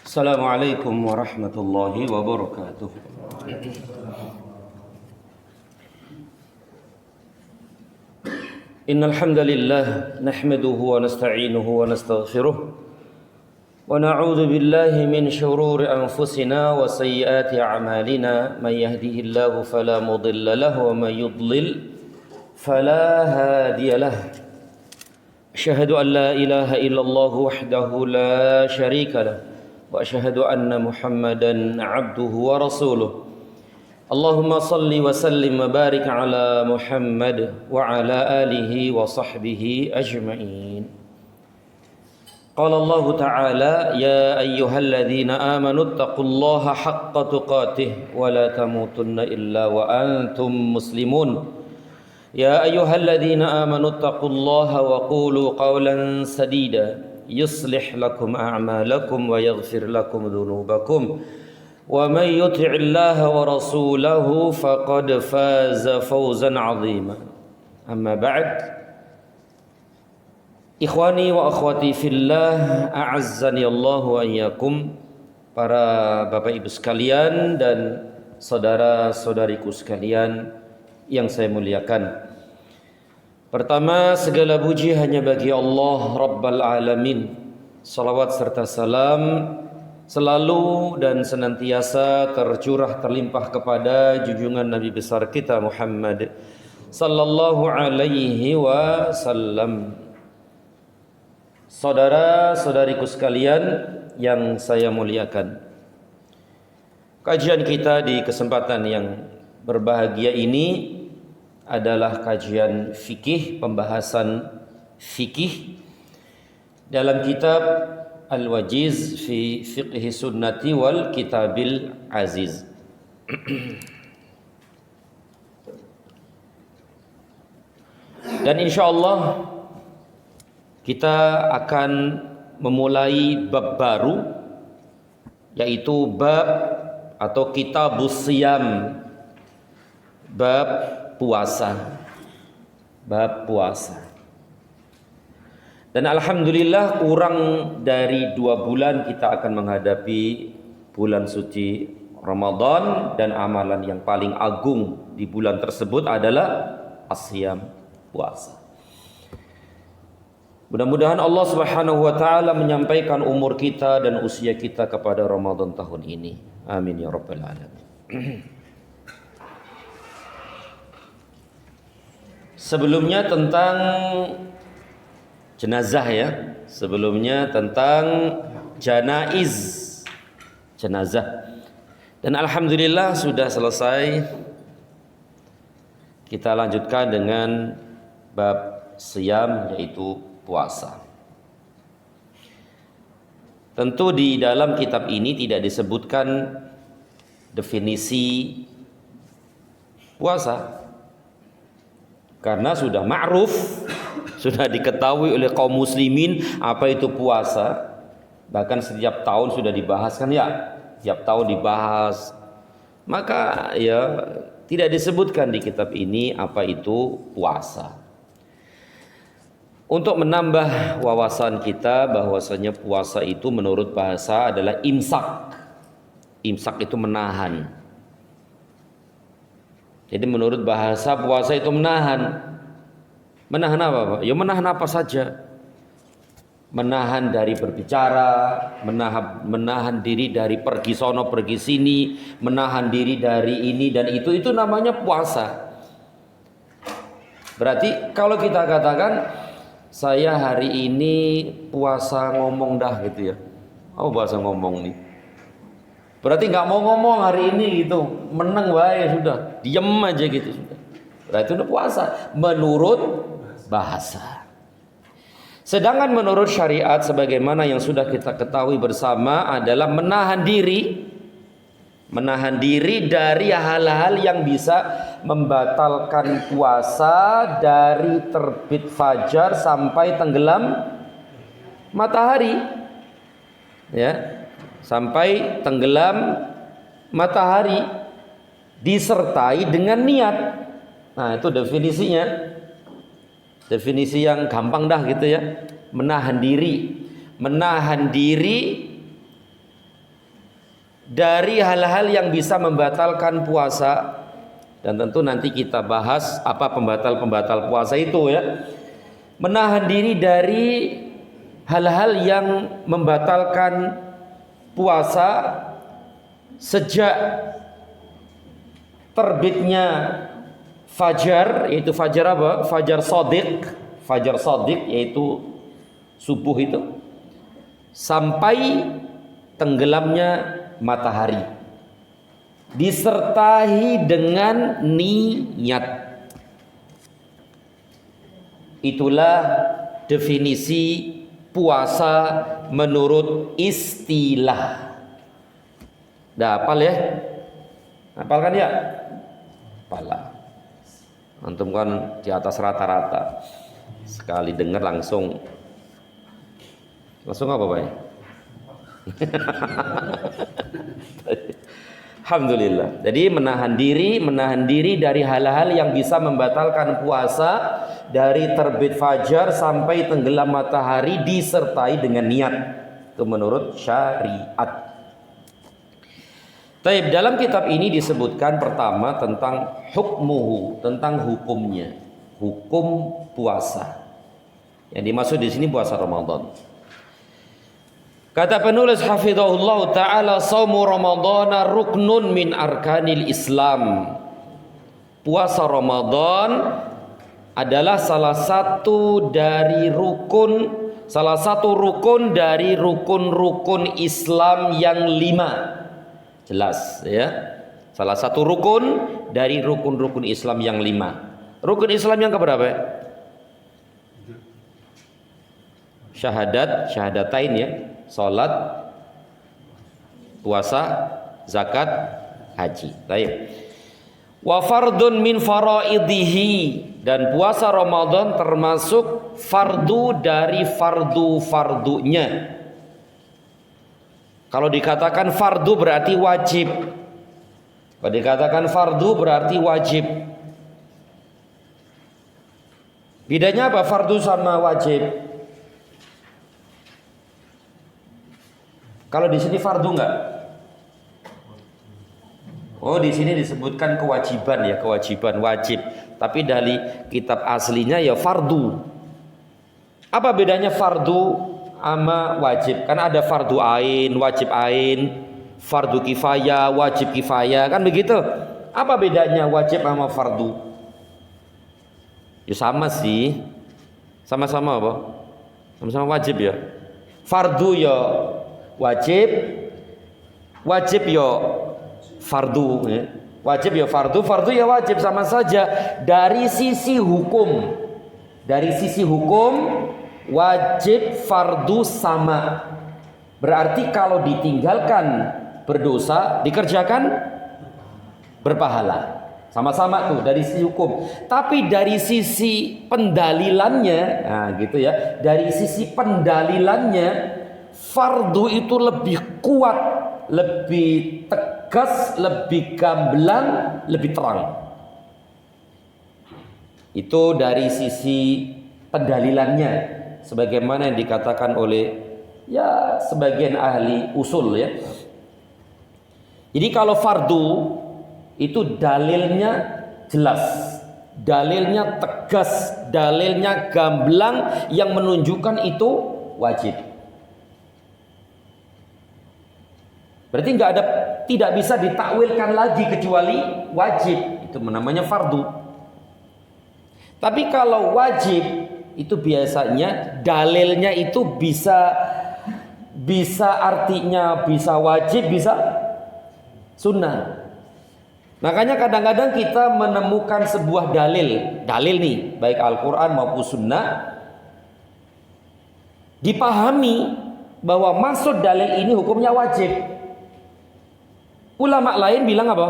Assalamualaikum warahmatullahi wabarakatuh. Innal hamdalillah nahmaduhu wa nasta'inuhu wa nastaghfiruh wa na'udzu billahi min shururi anfusina wa sayyiati a'malina may yahdihillahu fala mudilla lahu wa may yudlil fala hadiya lahu. Asyhadu an la ilaha illallah wahdahu la syarika lahu wa asyhadu anna Muhammadan abduhu wa rasuluh. Allahumma salli wa sallim wa barik ala Muhammad wa ala alihi wa sahbihi ajma'in. Qala Allah ta'ala ya ayyuhalladzina amanu taqullaha haqqa tuqatih wa la tamutunna illa wa antum muslimun. Ya ayyuhalladzina amanu taqullaha wa qulu qawlan sadida yuslih lakum a'malakum wa yaghfir lakum dhunubakum wa may yuti'illaha wa rasulahu faqad faza fawzan 'azima. Amma ba'd. Ikhwani wa akhwati fillah, a'azzani Allah wa iyyakum, para Bapak Ibu sekalian dan saudara-saudariku sekalian yang saya muliakan. Pertama, segala puji hanya bagi Allah Rabbal Alamin. Salawat serta salam selalu dan senantiasa tercurah terlimpah kepada junjungan Nabi besar kita Muhammad sallallahu alaihi wasallam. Saudara-saudariku sekalian yang saya muliakan, kajian kita di kesempatan yang berbahagia ini adalah kajian fikih, pembahasan fikih dalam kitab Al-Wajiz fi Fiqhi Sunnati wal Kitabil Aziz. Dan insyaallah kita akan memulai bab baru, yaitu bab atau kitabus siyam, bab puasa. Bab puasa. Dan alhamdulillah kurang dari 2 bulan kita akan menghadapi bulan suci Ramadan, dan amalan yang paling agung di bulan tersebut adalah asyam, puasa. Mudah-mudahan Allah Subhanahu wa taala menyampaikan umur kita dan usia kita kepada Ramadan tahun ini. Amin ya rabbal alamin. Sebelumnya tentang jenazah ya. Sebelumnya tentang janaiz, jenazah. Dan alhamdulillah sudah selesai. Kita lanjutkan dengan bab siyam, yaitu puasa. Tentu di dalam kitab ini tidak disebutkan definisi puasa, karena sudah ma'ruf, sudah diketahui oleh kaum muslimin apa itu puasa. Bahkan setiap tahun sudah dibahas kan ya, setiap tahun dibahas. Maka ya tidak disebutkan di kitab ini apa itu puasa. Untuk menambah wawasan kita bahwasanya puasa itu menurut bahasa adalah imsak. Imsak itu menahan. Jadi menurut bahasa puasa itu menahan. Menahan apa Pak? Ya menahan apa saja. Menahan dari berbicara, menahan diri dari pergi sono pergi sini, menahan diri dari ini dan itu namanya puasa. Berarti kalau kita katakan saya hari ini puasa ngomong dah gitu ya. Oh puasa ngomong nih. Berarti nggak mau ngomong hari ini gitu, meneng wae sudah, diem aja gitu sudah. Berarti itu udah puasa menurut bahasa. Sedangkan menurut syariat sebagaimana yang sudah kita ketahui bersama adalah menahan diri dari hal-hal yang bisa membatalkan puasa dari terbit fajar sampai tenggelam matahari. Ya. Sampai tenggelam matahari disertai dengan niat. Nah, itu definisinya. Definisi yang gampang dah gitu ya. Menahan diri dari hal-hal yang bisa membatalkan puasa, dan tentu nanti kita bahas apa pembatal-pembatal puasa itu ya. Menahan diri dari hal-hal yang membatalkan puasa sejak terbitnya fajar, yaitu fajar apa? Fajar shadiq yaitu subuh itu, sampai tenggelamnya matahari, disertai dengan niat. Itulah definisi puasa menurut istilah. Dah hafal ya? Hafal kan ya? Hafal lah. Antum kan di atas rata-rata. Sekali dengar langsung apa Pak? Alhamdulillah. Jadi menahan diri dari hal-hal yang bisa membatalkan puasa dari terbit fajar sampai tenggelam matahari disertai dengan niat. Itu menurut syariat. Taib, dalam kitab ini disebutkan pertama tentang hukmuhu, tentang hukumnya, hukum puasa. Yang dimaksud di sini puasa Ramadan. Kata penulis hafizahullah ta'ala, saumu ramadhana ruknun min arkanil Islam. Puasa Ramadan adalah salah satu rukun dari rukun-rukun Islam yang 5. Jelas ya. Salah satu rukun dari rukun-rukun Islam yang 5. Rukun Islam yang keberapa? Syahadatain ya. Salat, puasa, zakat, haji. Baik. Wa fardun min faraidihi, dan puasa Ramadan termasuk fardu dari fardu-fardunya. Kalau dikatakan fardu berarti wajib. Kalau dikatakan fardu berarti wajib. Bedanya apa fardu sama wajib? Kalau di sini fardu enggak? Oh, di sini disebutkan kewajiban ya, kewajiban wajib. Tapi dari kitab aslinya ya fardu. Apa bedanya fardu sama wajib? Kan ada fardu ain, wajib ain, fardu kifayah, wajib kifayah, kan begitu? Apa bedanya wajib sama fardu? Ya sama sih. Sama-sama apa? Sama-sama wajib ya. Fardu ya wajib ya fardu ya. Wajib ya fardu ya wajib, sama saja. Dari sisi hukum wajib fardu sama. Berarti kalau ditinggalkan berdosa, dikerjakan berpahala. Sama-sama tuh dari sisi hukum. Tapi dari sisi pendalilannya, nah gitu ya. Dari sisi pendalilannya, fardu itu lebih kuat, lebih tegas, lebih gamblang, lebih terang. Itu dari sisi pendalilannya, sebagaimana yang dikatakan oleh ya sebagian ahli usul ya. Jadi kalau fardu itu dalilnya jelas, dalilnya tegas, dalilnya gamblang yang menunjukkan itu wajib. Berarti tidak bisa ditakwilkan lagi kecuali wajib. Itu namanya fardu. Tapi kalau wajib itu biasanya dalilnya itu bisa artinya bisa wajib, bisa sunnah. Makanya kadang-kadang kita menemukan sebuah dalil nih, baik Al-Quran maupun sunnah, dipahami bahwa maksud dalil ini hukumnya wajib. Ulama lain bilang apa?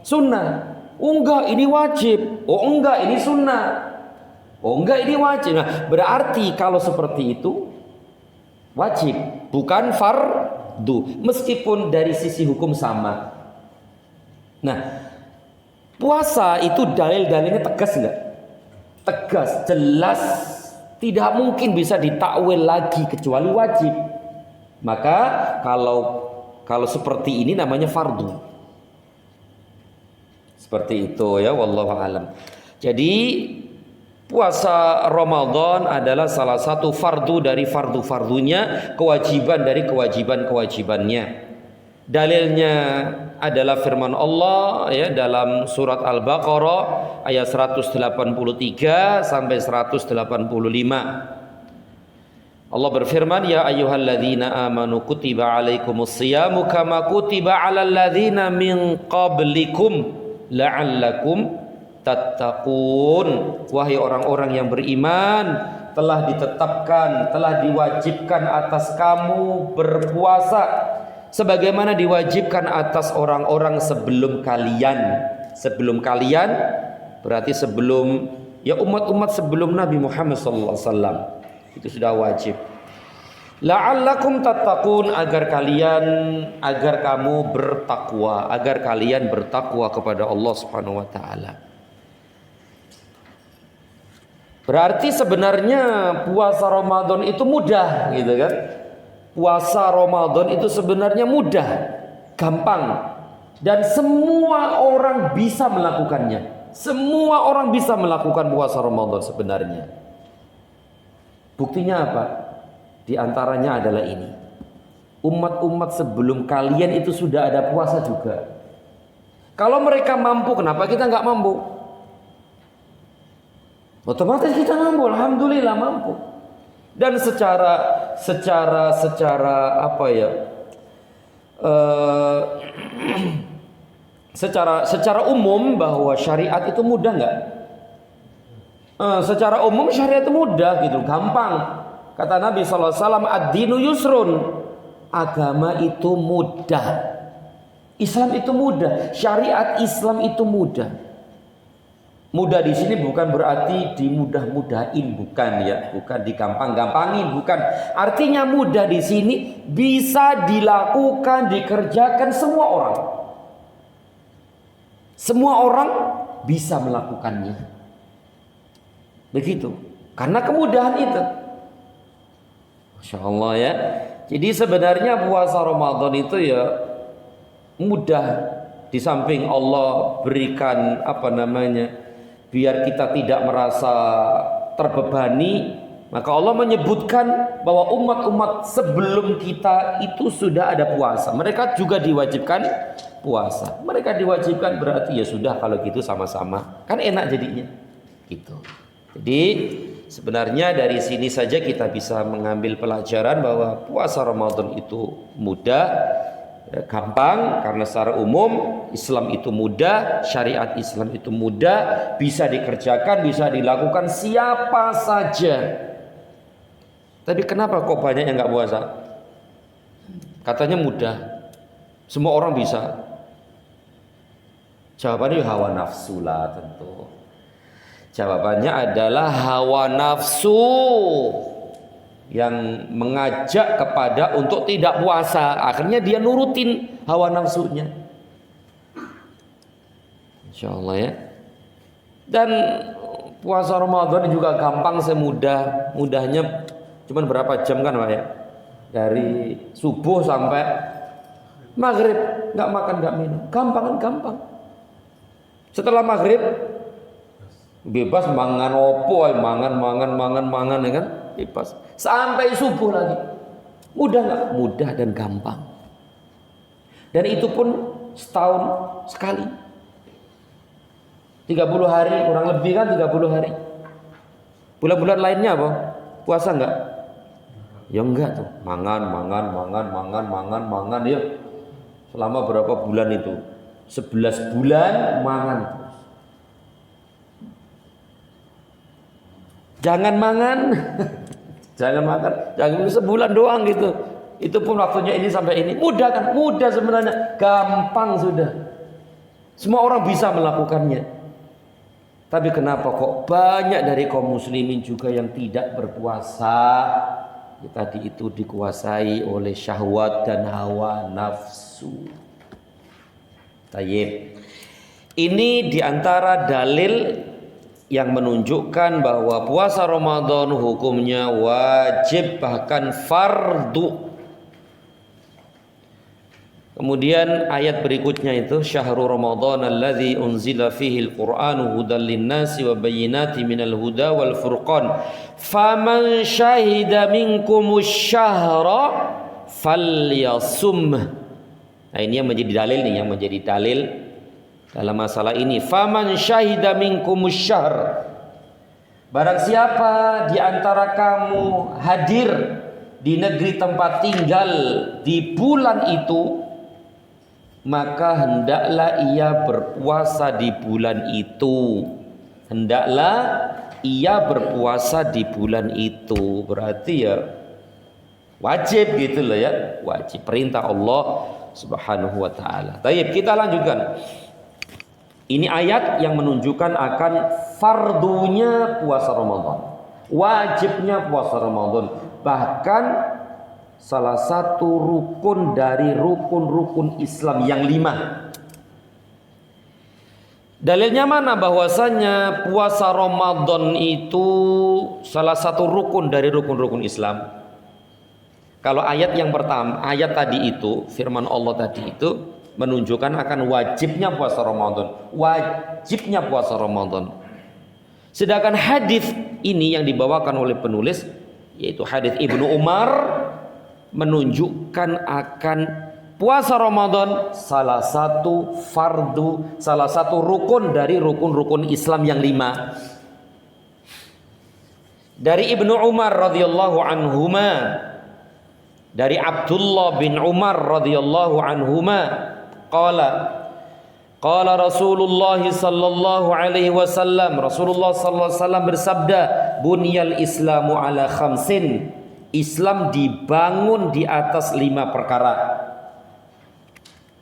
Sunnah. Oh enggak, ini wajib. Oh enggak, ini sunnah. Oh enggak, ini wajib. Nah, berarti kalau seperti itu wajib, bukan fardu, meskipun dari sisi hukum sama. Nah, puasa itu dalil-dalilnya tegas enggak? Tegas, jelas, tidak mungkin bisa ditakwil lagi kecuali wajib. Maka Kalau seperti ini namanya fardu. Seperti itu ya, wallahu alam. Jadi puasa Ramadan adalah salah satu fardu dari fardu-fardunya, kewajiban dari kewajiban-kewajibannya. Dalilnya adalah firman Allah ya dalam surat Al-Baqarah ayat 183 sampai 185. Allah berfirman, ya ayyuhalladzina amanu kutiba alaikumus siyamu kama kutiba alal ladzina min qablikum la'allakum tattaqun. Wahai orang-orang yang beriman, telah ditetapkan, telah diwajibkan atas kamu berpuasa sebagaimana diwajibkan atas orang-orang sebelum kalian. Sebelum kalian berarti sebelum ya umat-umat sebelum Nabi Muhammad SAW. Itu sudah wajib. La'allakum tattaqun, agar kamu bertakwa, agar kalian bertakwa kepada Allah Subhanahu wa taala. Berarti sebenarnya puasa Ramadan itu mudah gitu kan? Puasa Ramadan itu sebenarnya mudah, gampang, dan semua orang bisa melakukannya. Semua orang bisa melakukan puasa Ramadan sebenarnya. Buktinya apa? Di antaranya adalah ini. Umat-umat sebelum kalian itu sudah ada puasa juga. Kalau mereka mampu, kenapa kita nggak mampu? Otomatis kita mampu, alhamdulillah mampu. Dan secara apa ya? Secara umum bahwa syariat itu mudah nggak? Secara umum syariat itu mudah gitu, gampang. Kata Nabi SAW, ad-dinu yusrun, agama itu mudah, Islam itu mudah, syariat Islam itu mudah. Mudah di sini bukan berarti dimudah-mudahin, bukan ya, bukan digampang-gampangin, bukan. Artinya mudah di sini bisa dilakukan, dikerjakan semua orang. Semua orang bisa melakukannya. Begitu, karena kemudahan itu. Masya Allah ya. Jadi sebenarnya puasa Ramadan itu ya mudah. Di samping Allah berikan biar kita tidak merasa terbebani, maka Allah menyebutkan bahwa umat-umat sebelum kita itu sudah ada puasa. Mereka juga diwajibkan puasa. Mereka diwajibkan berarti ya sudah, kalau gitu sama-sama. Kan enak jadinya. Gitu. Jadi sebenarnya dari sini saja kita bisa mengambil pelajaran bahwa puasa Ramadan itu mudah, gampang, karena secara umum Islam itu mudah, syariat Islam itu mudah, bisa dikerjakan, bisa dilakukan siapa saja. Tapi kenapa kok banyak yang nggak puasa? Katanya mudah, semua orang bisa. Jawabannya hawa nafsu lah tentu. Jawabannya adalah hawa nafsu yang mengajak kepada untuk tidak puasa. Akhirnya dia nurutin hawa nafsunya. Insya Allah ya. Dan puasa Ramadan juga gampang, mudahnya cuman berapa jam kan Pak ya? Dari subuh sampai maghrib, nggak makan nggak minum, gampang. Setelah maghrib bebas mangan opo, mangan ya kan, bebas sampai subuh lagi. Mudah nggak? Mudah dan gampang. Dan itu pun setahun sekali. 30 hari kurang lebih kan, 30 hari. Bulan-bulan lainnya apa? Puasa nggak? Ya enggak tuh. Mangan ya. Selama berapa bulan itu? 11 bulan mangan. Jangan makan, jangan sebulan doang gitu. Itu pun waktunya ini sampai ini. Mudah kan? Mudah sebenarnya, gampang sudah. Semua orang bisa melakukannya. Tapi kenapa kok banyak dari kaum muslimin juga yang tidak berpuasa? Ya, tadi itu dikuasai oleh syahwat dan hawa nafsu. Tayyib. Ini diantara dalil yang menunjukkan bahwa puasa Ramadan hukumnya wajib, bahkan fardu. Kemudian ayat berikutnya itu syahrul ramadhan alladzi unzila fihi alquranu hudal linnasi wa bayyinatin minal huda wal furqan faman syahida minkumusy syahra falyasum. Nah, ini yang menjadi dalil nih, yang menjadi dalil dalam masalah ini. Faman syahida minkumusy syahr, barang siapa di antara kamu hadir di negeri tempat tinggal di bulan itu, maka hendaklah ia berpuasa di bulan itu. Hendaklah ia berpuasa di bulan itu. Berarti ya wajib gitu loh ya, wajib, perintah Allah Subhanahu wa taala. Baik, kita lanjutkan. Ini ayat yang menunjukkan akan fardunya puasa Ramadan, wajibnya puasa Ramadan, bahkan salah satu rukun dari rukun-rukun Islam yang 5. Dalilnya mana? Bahwasanya puasa Ramadan itu salah satu rukun dari rukun-rukun Islam. Kalau ayat yang pertama, ayat tadi itu, firman Allah tadi itu menunjukkan akan wajibnya puasa Ramadan, wajibnya puasa Ramadan. Sedangkan hadis ini yang dibawakan oleh penulis, yaitu hadis Ibnu Umar, menunjukkan akan puasa Ramadan salah satu fardu, salah satu rukun dari rukun-rukun Islam yang 5. Dari Ibnu Umar radhiyallahu anhuma, dari Abdullah bin Umar radhiyallahu anhuma, qala Rasulullah sallallahu alaihi wasallam, Rasulullah sallallahu alaihi wasallam bersabda, bunyal Islamu ala khamsin, Islam dibangun di atas 5 perkara.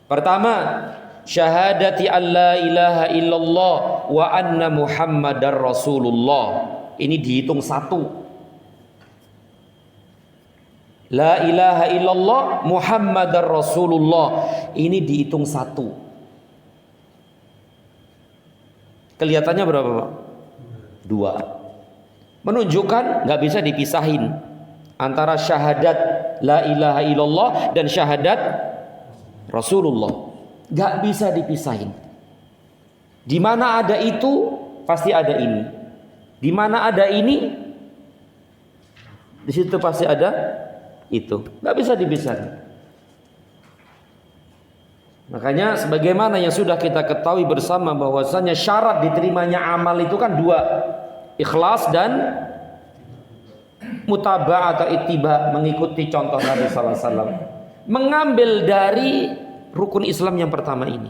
Pertama, syahadati an la ilaha illallah wa anna Muhammadar Rasulullah. Ini dihitung 1. La ilaha illallah Muhammadar Rasulullah. Ini dihitung 1. Kelihatannya berapa, Pak? 2. Menunjukkan nggak bisa dipisahin antara syahadat la ilaha illallah dan syahadat Rasulullah. Gak bisa dipisahin. Di mana ada itu, pasti ada ini. Di mana ada ini, di situ pasti ada itu. Gak bisa dipisahin. Makanya sebagaimana yang sudah kita ketahui bersama bahwasanya syarat diterimanya amal itu kan 2. Ikhlas dan mutaba'ah atau ittiba, mengikuti contoh Nabi sallallahu alaihi wasallam. Mengambil dari rukun Islam yang pertama ini.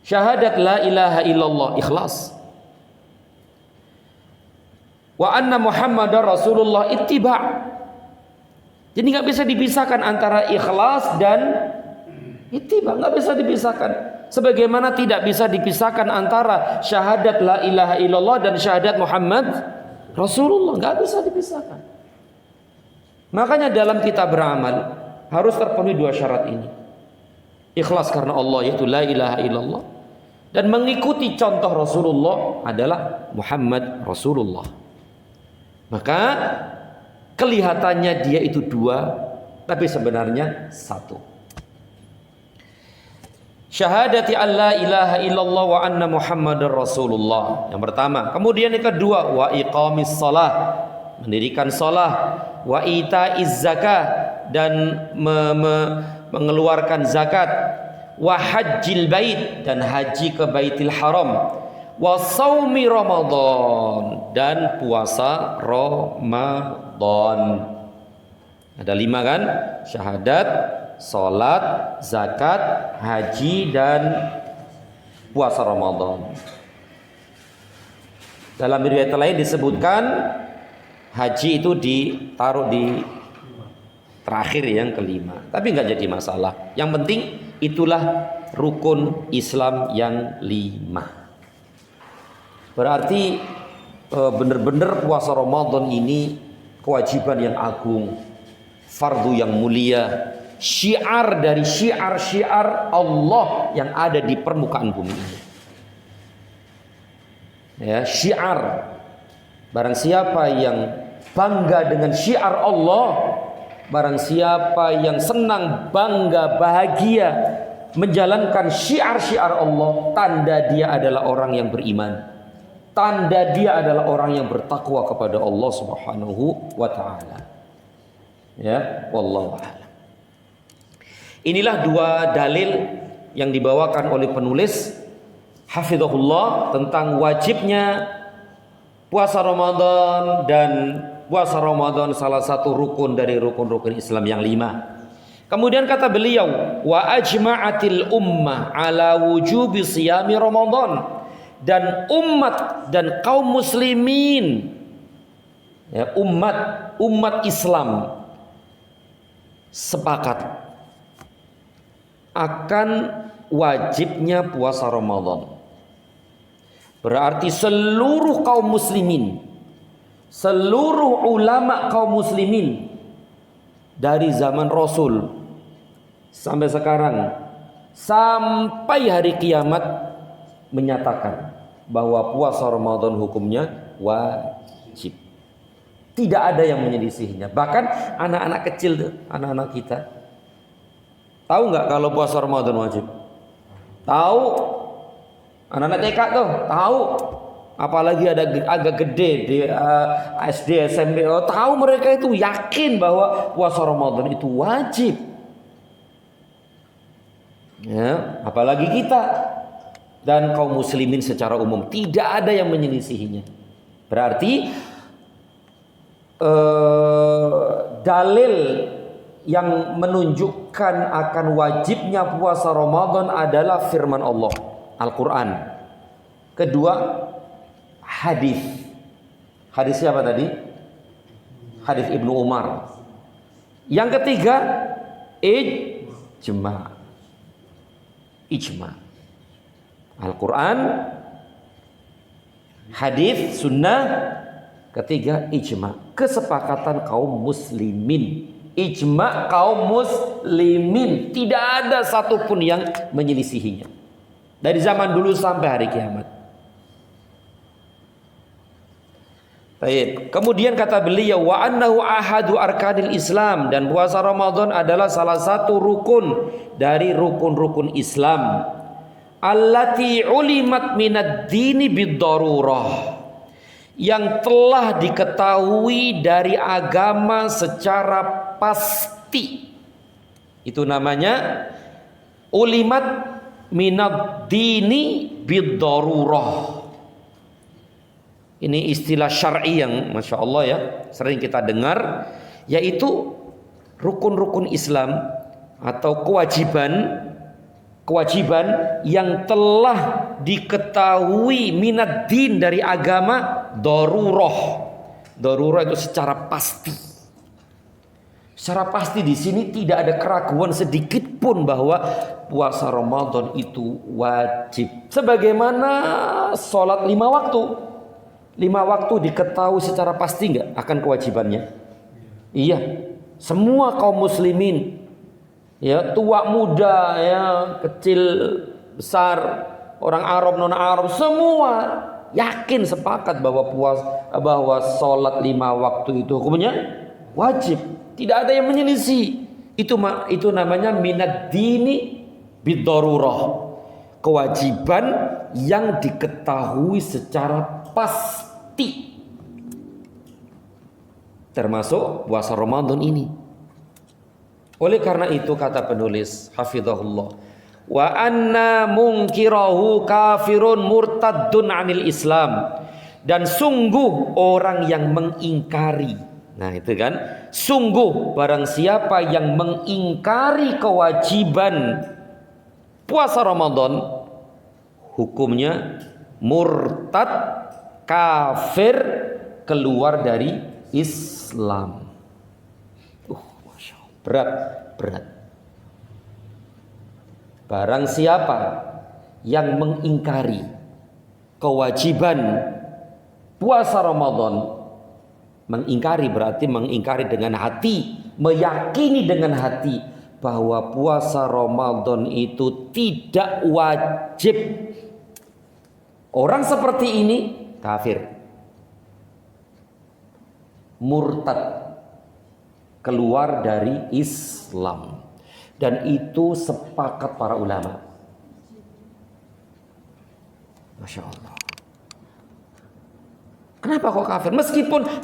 Syahadat la ilaha illallah, ikhlas. Wa anna Muhammadar Rasulullah, ittiba. Jadi enggak bisa dipisahkan antara ikhlas dan ittiba, enggak bisa dipisahkan. Sebagaimana tidak bisa dipisahkan antara syahadat la ilaha illallah dan syahadat Muhammad Rasulullah, nggak bisa dipisahkan. Makanya dalam kita beramal harus terpenuhi 2 syarat ini. Ikhlas karena Allah, yaitu la ilaha illallah, dan mengikuti contoh Rasulullah adalah Muhammad Rasulullah. Maka kelihatannya dia itu 2, tapi sebenarnya 1. Syahadati an la ilaha illallah wa anna Muhammadar Rasulullah, yang pertama. Kemudian yang kedua, wa iqamis shalah, mendirikan shalah, wa itaiz zakah, dan mengeluarkan zakat, wa hajjil bait, dan haji ke Baitul Haram, wa shaumi Ramadan, dan puasa Ramadan. Ada 5 kan? Syahadat, salat, zakat, haji, dan puasa Ramadan. Dalam riwayat lain disebutkan haji itu ditaruh di terakhir, yang kelima. Tapi nggak jadi masalah. Yang penting itulah rukun Islam yang 5. Berarti benar-benar puasa Ramadan ini kewajiban yang agung, fardu yang mulia, syiar dari syiar-syiar Allah yang ada di permukaan bumi ini. Ya, syiar. Barang siapa yang bangga dengan syiar Allah, barang siapa yang senang, bangga, bahagia menjalankan syiar-syiar Allah, tanda dia adalah orang yang beriman. Tanda dia adalah orang yang bertakwa kepada Allah Subhanahu wa taala. Ya, wallahu a'lam. Inilah dua dalil yang dibawakan oleh penulis hafizahullah tentang wajibnya puasa Ramadan, dan puasa Ramadan salah satu rukun dari rukun-rukun Islam yang 5. Kemudian kata beliau, wa ajma'atil ummah ala wujubi siyami Ramadan, dan umat dan kaum muslimin, ya, umat Islam sepakat akan wajibnya puasa Ramadan. Berarti seluruh kaum muslimin, seluruh ulama kaum muslimin dari zaman Rasul sampai sekarang, sampai hari kiamat, menyatakan bahwa puasa Ramadan hukumnya wajib. Tidak ada yang menyelisihinya. Bahkan anak-anak kecil tuh, anak-anak kita, tahu nggak kalau puasa Ramadan wajib? Tahu. Anak-anak TK tuh tahu. Apalagi ada agak gede di SD, SMP, tahu, mereka itu yakin bahwa puasa Ramadan itu wajib. Ya, apalagi kita dan kaum muslimin secara umum, tidak ada yang menyelisihinya. Berarti dalil yang menunjukkan akan wajibnya puasa Ramadan adalah firman Allah, Al-Quran. Kedua, hadis. Hadis siapa tadi? Hadis Ibnu Umar. Yang ketiga, ijma. Al-Quran, hadis, sunnah. Ketiga, ijma, kesepakatan kaum muslimin. Ijma kaum muslimin, tidak ada satupun yang menyelisihinya dari zaman dulu sampai hari kiamat. Baik. Kemudian kata beliau, wa annahu ahadu arkanil Islam, dan puasa Ramadan adalah salah satu rukun dari rukun-rukun Islam. Allati ulimat minad dini bid-darurah, yang telah diketahui dari agama secara pasti. Itu namanya ulimat minad dini bid-darurah. Ini istilah syar'i yang Masya Allah ya, sering kita dengar, yaitu rukun-rukun Islam atau kewajiban yang telah diketahui minad din dari agama, darurah. Darurah itu secara pasti. Secara pasti di sini tidak ada keraguan sedikit pun bahwa puasa Ramadan itu wajib. Sebagaimana sholat 5 waktu. 5 waktu diketahui secara pasti nggak akan kewajibannya? Iya. Semua kaum muslimin, ya, tua muda, ya, kecil besar, orang Arab, non Arab, semua yakin sepakat bahwa sholat 5 waktu itu hukumnya wajib. Tidak ada yang menyelisih. Itu namanya minad dini bid-darurah. Kewajiban yang diketahui secara pasti. Termasuk puasa Ramadan ini. Oleh karena itu kata penulis hafizahullah, wa anna munkirahu kafirun murtaddun anil Islam, dan sungguh orang yang mengingkari. Nah itu kan, sungguh barang siapa yang mengingkari kewajiban puasa Ramadan, hukumnya murtad, kafir, keluar dari Islam. Masya Allah, berat. Barang siapa yang mengingkari kewajiban puasa Ramadan, mengingkari berarti mengingkari dengan hati, meyakini dengan hati bahwa puasa Ramadan itu tidak wajib, orang seperti ini kafir, murtad. keluar dari Islam. Dan itu sepakat para ulama. Masya Allah. Kenapa kok kafir?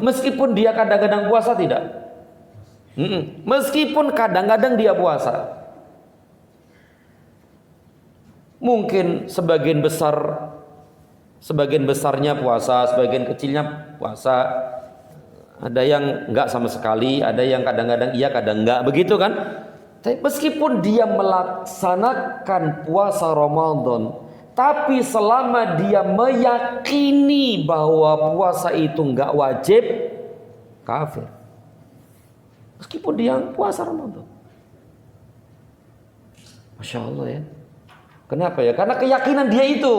Meskipun dia kadang-kadang puasa tidak. Meskipun kadang-kadang dia puasa. Mungkin sebagian besarnya puasa, sebagian kecilnya puasa. Ada yang enggak sama sekali, ada yang kadang-kadang iya, kadang enggak, begitu kan? Tapi meskipun dia melaksanakan puasa Ramadan, tapi selama dia meyakini bahwa puasa itu enggak wajib, kafir. Meskipun dia puasa Ramadan. Masya Allah ya. Kenapa ya? Karena keyakinan dia itu.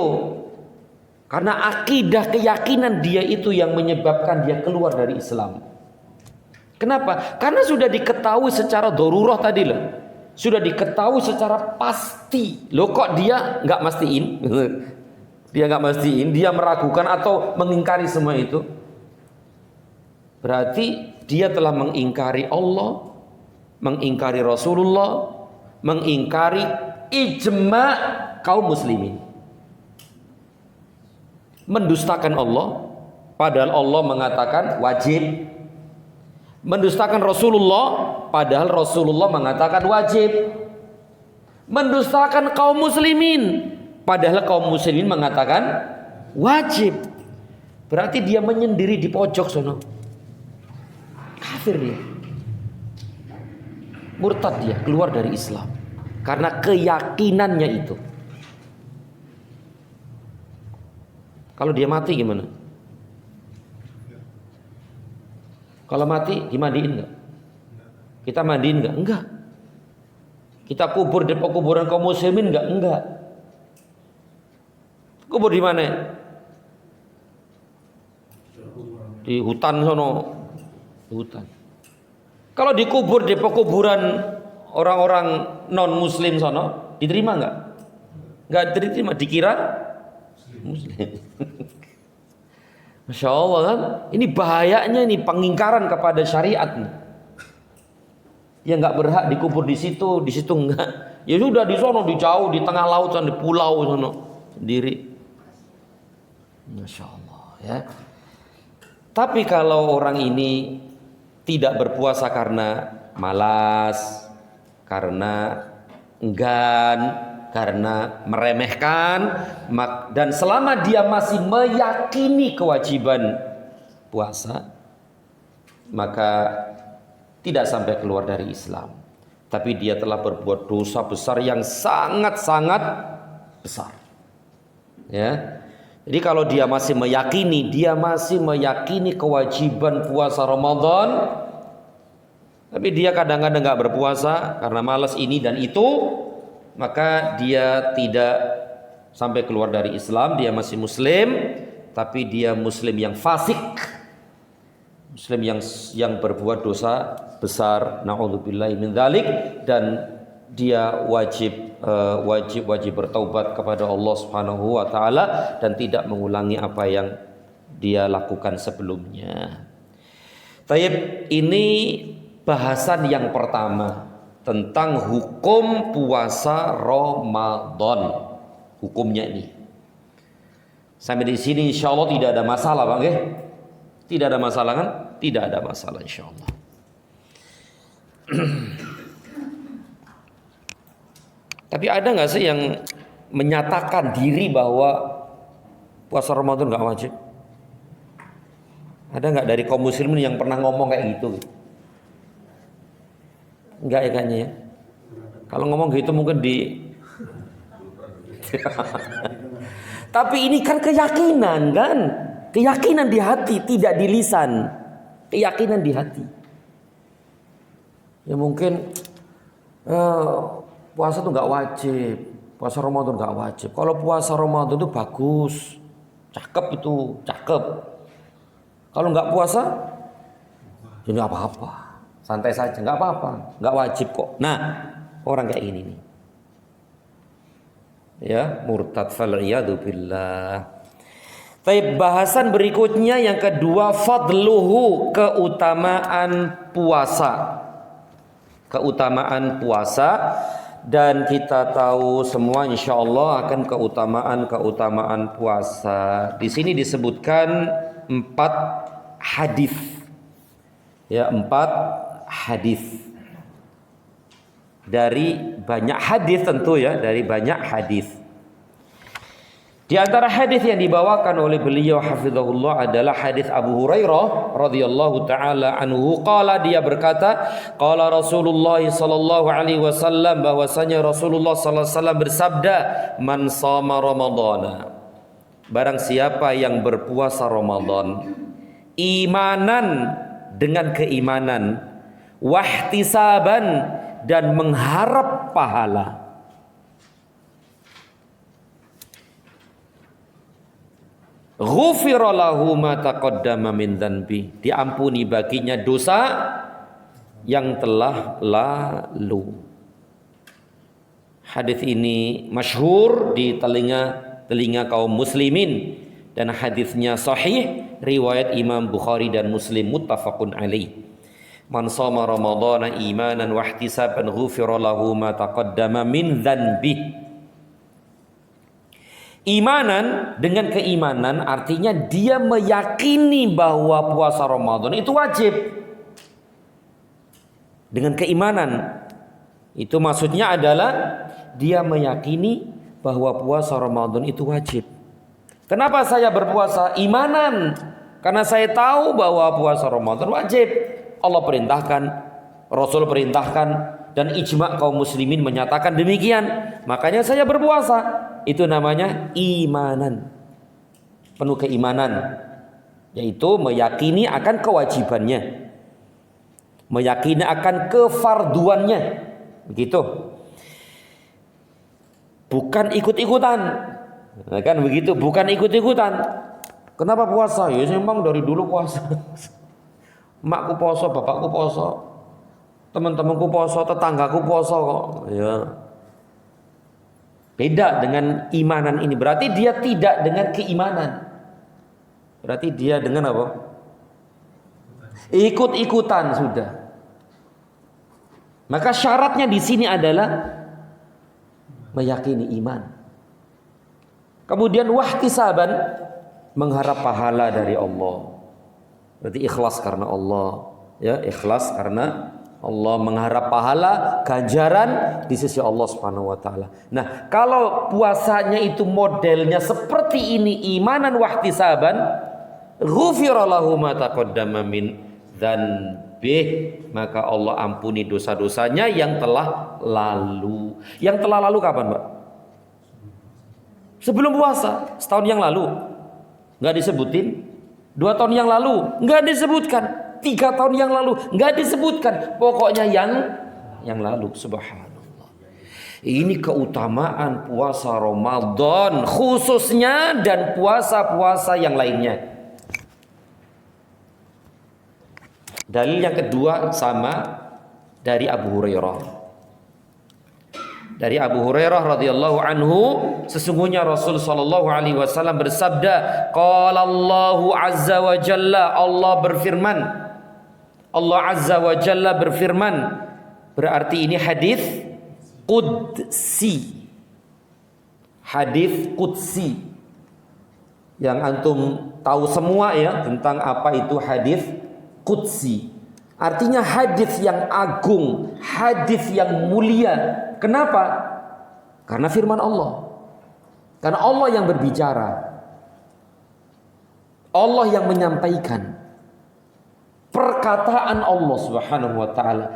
Karena akidah keyakinan dia itu yang menyebabkan dia keluar dari Islam. Kenapa? Karena sudah diketahui secara darurah tadi loh. Sudah diketahui secara pasti. Loh kok dia nggak mastiin? Dia nggak mastiin, dia meragukan atau mengingkari semua itu. Berarti dia telah mengingkari Allah, mengingkari Rasulullah, mengingkari ijma' kaum muslimin. Mendustakan Allah, padahal Allah mengatakan wajib. Mendustakan Rasulullah, padahal Rasulullah mengatakan wajib. Mendustakan kaum muslimin, padahal kaum muslimin mengatakan wajib. Berarti dia menyendiri di pojok sono. Kafir dia. Murtad dia, keluar dari Islam. Karena keyakinannya itu. Kalau dia mati gimana? Kalau mati dimandiin enggak? Kita mandiin enggak? Enggak. Kita kubur di kuburan kaum muslimin enggak? Enggak. Kubur di mana? Di hutan sono. Di hutan. Kalau dikubur di pekuburan orang-orang non muslim sono, diterima enggak? Enggak diterima, dikira muslim. Masya Allah kan, ini bahayanya ini pengingkaran kepada syariat nih. Dia nggak berhak dikubur di situ enggak. Ya sudah di sono, di jauh, di tengah laut, di pulau sono sendiri. Masya Allah ya. Tapi kalau orang ini tidak berpuasa karena malas, karena enggan, karena meremehkan, dan selama dia masih meyakini kewajiban puasa, maka tidak sampai keluar dari Islam. Tapi dia telah berbuat dosa besar yang sangat-sangat besar. Ya. Jadi kalau dia masih meyakini kewajiban puasa Ramadan, tapi dia kadang-kadang nggak berpuasa karena malas ini dan itu, maka dia tidak sampai keluar dari Islam. Dia masih muslim, tapi dia muslim yang fasik, muslim yang berbuat dosa besar, na'udzubillahi min dzalik, dan dia wajib bertaubat kepada Allah Subhanahu wa taala dan tidak mengulangi apa yang dia lakukan sebelumnya. Taib, ini bahasan yang pertama tentang hukum puasa Ramadan. Hukumnya ini. Sampai di sini insyaallah tidak ada masalah, Bang, ya? Tidak ada masalah kan? Tidak ada masalah insyaallah. Tapi ada nggak sih yang menyatakan diri bahwa puasa Ramadan nggak wajib? Ada nggak dari kaum muslimin yang pernah ngomong kayak gitu? Enggak ya kayaknya ya. Kalau ngomong gitu mungkin di tapi ini kan keyakinan kan? Keyakinan di hati, tidak di lisan. Keyakinan di hati. Ya mungkin puasa itu nggak wajib, puasa Ramadan nggak wajib. Kalau puasa Ramadan itu bagus, cakep itu, cakep. Kalau nggak puasa, ya nggak apa-apa, santai saja, nggak apa-apa, nggak wajib kok. Nah, orang kayak gini nih, ya murtad fal'iyadu billah. Tapi bahasan berikutnya yang kedua, fadluhu, keutamaan puasa. keutamaan puasa, dan kita tahu semua insyaallah akan keutamaan puasa. Di sini disebutkan 4 hadis. Ya, 4 hadis. Dari banyak hadis tentu ya, dari banyak hadis. Di antara hadis yang dibawakan oleh beliau hafizahullah adalah hadis Abu Hurairah radhiyallahu taala anhu, qala, dia berkata, qala Rasulullah sallallahu alaihi wasallam, bahwasanya Rasulullah sallallahu alaihi wasallam bersabda, man shama ramadhana, barang siapa yang berpuasa Ramadan imanan, dengan keimanan, wahtisaban, dan mengharap pahala, ghufira lahu ma taqaddama min dzanbi, diampuni baginya dosa yang telah lalu. Hadis ini masyhur di telinga kaum muslimin, dan hadisnya sahih riwayat Imam Bukhari dan Muslim muttafaqun alaih. Man shama ramadhana imanan wa ihtisaban ghufira lahu ma taqaddama min dzanbi. Imanan, dengan keimanan artinya dia meyakini bahwa puasa Ramadan itu wajib. Dengan keimanan itu maksudnya adalah dia meyakini bahwa puasa Ramadan itu wajib. Kenapa saya berpuasa? Imanan, karena saya tahu bahwa puasa Ramadan wajib. Allah perintahkan, Rasul perintahkan, dan ijma' kaum muslimin menyatakan demikian. Makanya saya berpuasa. Itu namanya imanan, penuh keimanan, yaitu meyakini akan kewajibannya, meyakini akan kefarduannya, begitu. Bukan ikut-ikutan, kan begitu? Bukan ikut-ikutan. Kenapa puasa? Ya memang dari dulu puasa. Makku poso, bapakku poso, teman-temanku poso, tetanggaku poso kok. Ya. Beda dengan imanan ini. Berarti dia tidak dengan keimanan. Berarti dia dengan apa? Ikut-ikutan sudah. Maka syaratnya di sini adalah meyakini iman. Kemudian wahtisaban, mengharap pahala dari Allah. Berarti ikhlas karena Allah, ya, ikhlas karena Allah, mengharap pahala, ganjaran di sisi Allah Subhanahu wa taala. Nah, kalau puasanya itu modelnya seperti ini, imanan wahtisaban, ghufira lahu ma taqaddama min dzanbih, maka Allah ampuni dosa-dosanya yang telah lalu. Yang telah lalu kapan, Mbak? Sebelum puasa, setahun yang lalu. Enggak disebutin. 2 tahun yang lalu enggak disebutkan. 3 tahun yang lalu enggak disebutkan. Pokoknya yang lalu. Subhanallah. Ini keutamaan puasa Ramadan khususnya, dan puasa-puasa yang lainnya. Dalil yang kedua sama dari Abu Hurairah. Dari Abu Hurairah radhiyallahu anhu, sesungguhnya Rasul sallallahu alaihi wasallam bersabda, qala Allahu azza wa jalla, Allah berfirman. Allah azza wa jalla berfirman. Berarti ini hadis qudsi. Hadis qudsi. Yang antum tahu semua ya tentang apa itu hadis qudsi. Artinya hadis yang agung, hadis yang mulia. Kenapa? Karena firman Allah. Karena Allah yang berbicara. Allah yang menyampaikan. Perkataan Allah Subhanahu wa taala.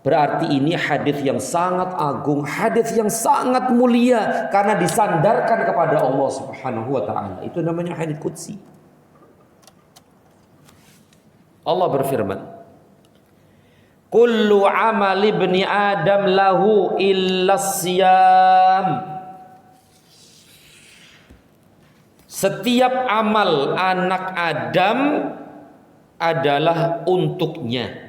Berarti ini hadis yang sangat agung, hadis yang sangat mulia karena disandarkan kepada Allah Subhanahu wa taala. Itu namanya hadis qudsi. Allah berfirman, kullu amali ibni Adam lahu illa siyam. Setiap amal anak Adam adalah untuknya.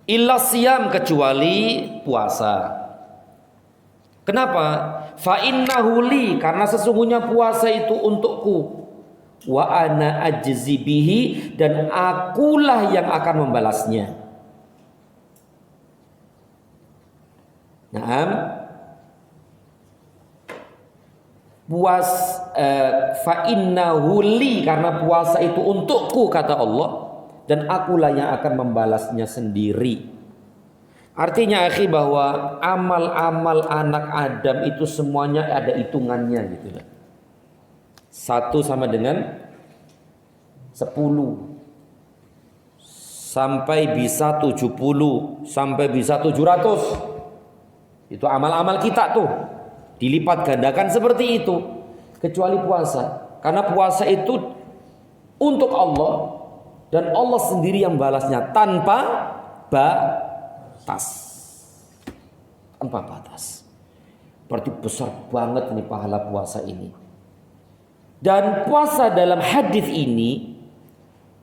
Illa siyam, kecuali puasa. Kenapa? Fa innahu li, karena sesungguhnya puasa itu untukku. wa ana ajzi bihi, dan akulah yang akan membalasnya. Naam, fa innahu li, karena puasa itu untukku kata Allah, dan akulah yang akan membalasnya sendiri. Artinya akhi, bahwa amal-amal anak Adam itu semuanya ada hitungannya gitu. Satu sama dengan 10 sampai bisa 70 sampai bisa 700. Itu amal-amal kita tuh dilipat gandakan seperti itu, kecuali puasa. Karena puasa itu untuk Allah, dan Allah sendiri yang balasnya tanpa batas. Tanpa batas. Berarti besar banget nih pahala puasa ini. Dan puasa dalam hadis ini,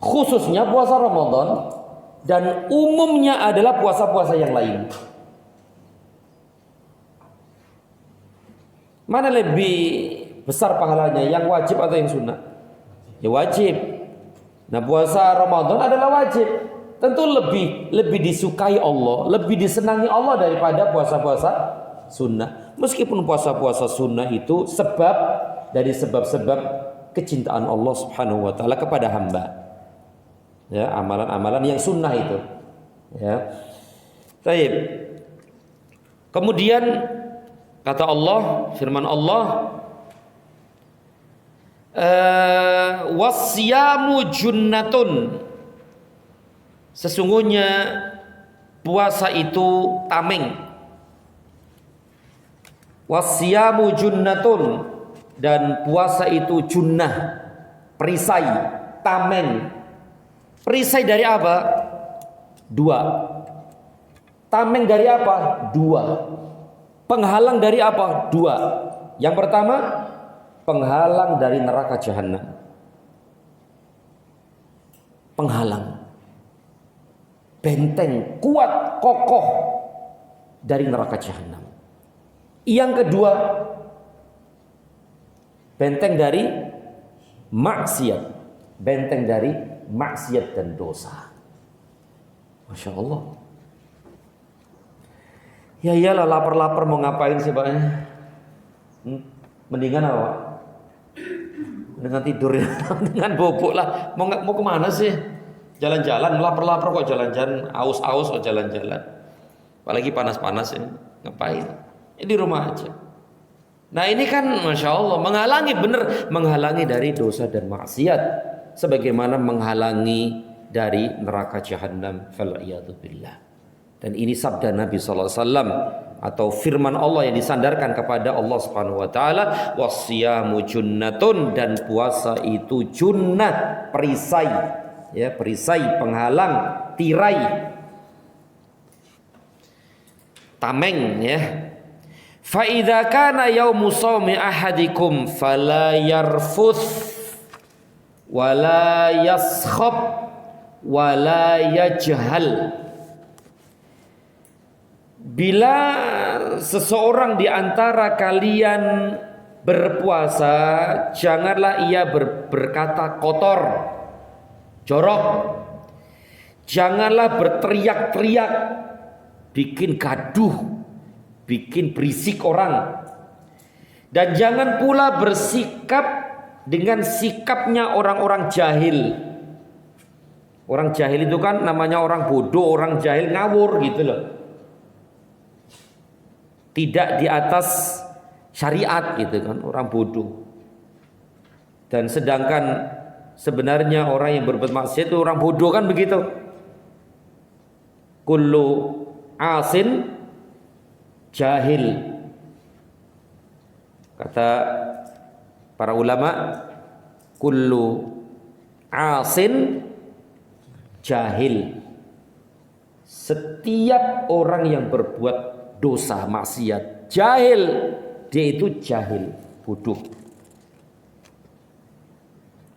khususnya puasa Ramadan, dan umumnya adalah puasa-puasa yang lain. Mana lebih besar pahalanya, yang wajib atau yang sunnah? Ya wajib. Nah, puasa Ramadan adalah wajib. Tentu lebih disukai Allah, lebih disenangi Allah daripada puasa-puasa sunnah. Meskipun puasa-puasa sunnah itu sebab dari sebab-sebab kecintaan Allah Subhanahu wa taala kepada hamba. Ya, amalan-amalan yang sunnah itu. Ya. Baik. Kemudian kata Allah, firman Allah, wasyamu junnatun, sesungguhnya puasa itu tameng. Wasyamu junnatun, dan puasa itu junnah, perisai, tameng. Perisai dari apa? 2. Tameng dari apa? 2. Penghalang dari apa? 2. Yang pertama, penghalang dari neraka jahanam. Penghalang, benteng kuat kokoh dari neraka jahanam. Yang kedua, benteng dari maksiat, benteng dari maksiat dan dosa. Masya Allah. Ya iyalah, lapar-lapar mau ngapain sih Pak? Mendingan apa? Dengan tidur ya, dengan bobok lah. Mau kemana sih? Jalan-jalan, lapar-lapar kok jalan-jalan, aus-aus kok jalan-jalan. Apalagi panas-panas ini, ngapain? Ya di rumah aja. Nah ini kan Masya Allah menghalangi dari dosa dan maksiat, sebagaimana menghalangi dari neraka jahanam. Fal'iyadzubillah. Dan ini sabda Nabi SAW atau firman Allah yang disandarkan kepada Allah Subhanahu wa taala, wasyamu junnatun, dan puasa itu junnah, perisai, ya, perisai, penghalang, tirai, tameng, ya. Fa idza kana yaumu shaumi ahadikum fala yarfuth wala yaskhab wala yajhal. Bila seseorang di antara kalian berpuasa, janganlah ia berkata kotor, jorok. Janganlah berteriak-teriak, bikin gaduh, bikin berisik orang. Dan jangan pula bersikap dengan sikapnya orang-orang jahil. Orang jahil itu kan namanya orang bodoh, orang jahil, ngawur gitu loh. Tidak di atas syariat gitu kan, orang bodoh. Dan sedangkan sebenarnya orang yang berbuat maksiat itu orang bodoh kan begitu. Kullu asin jahil. Kata para ulama, kullu asin jahil. Setiap orang yang berbuat dosa, maksiat, jahil, dia itu jahil, bodoh.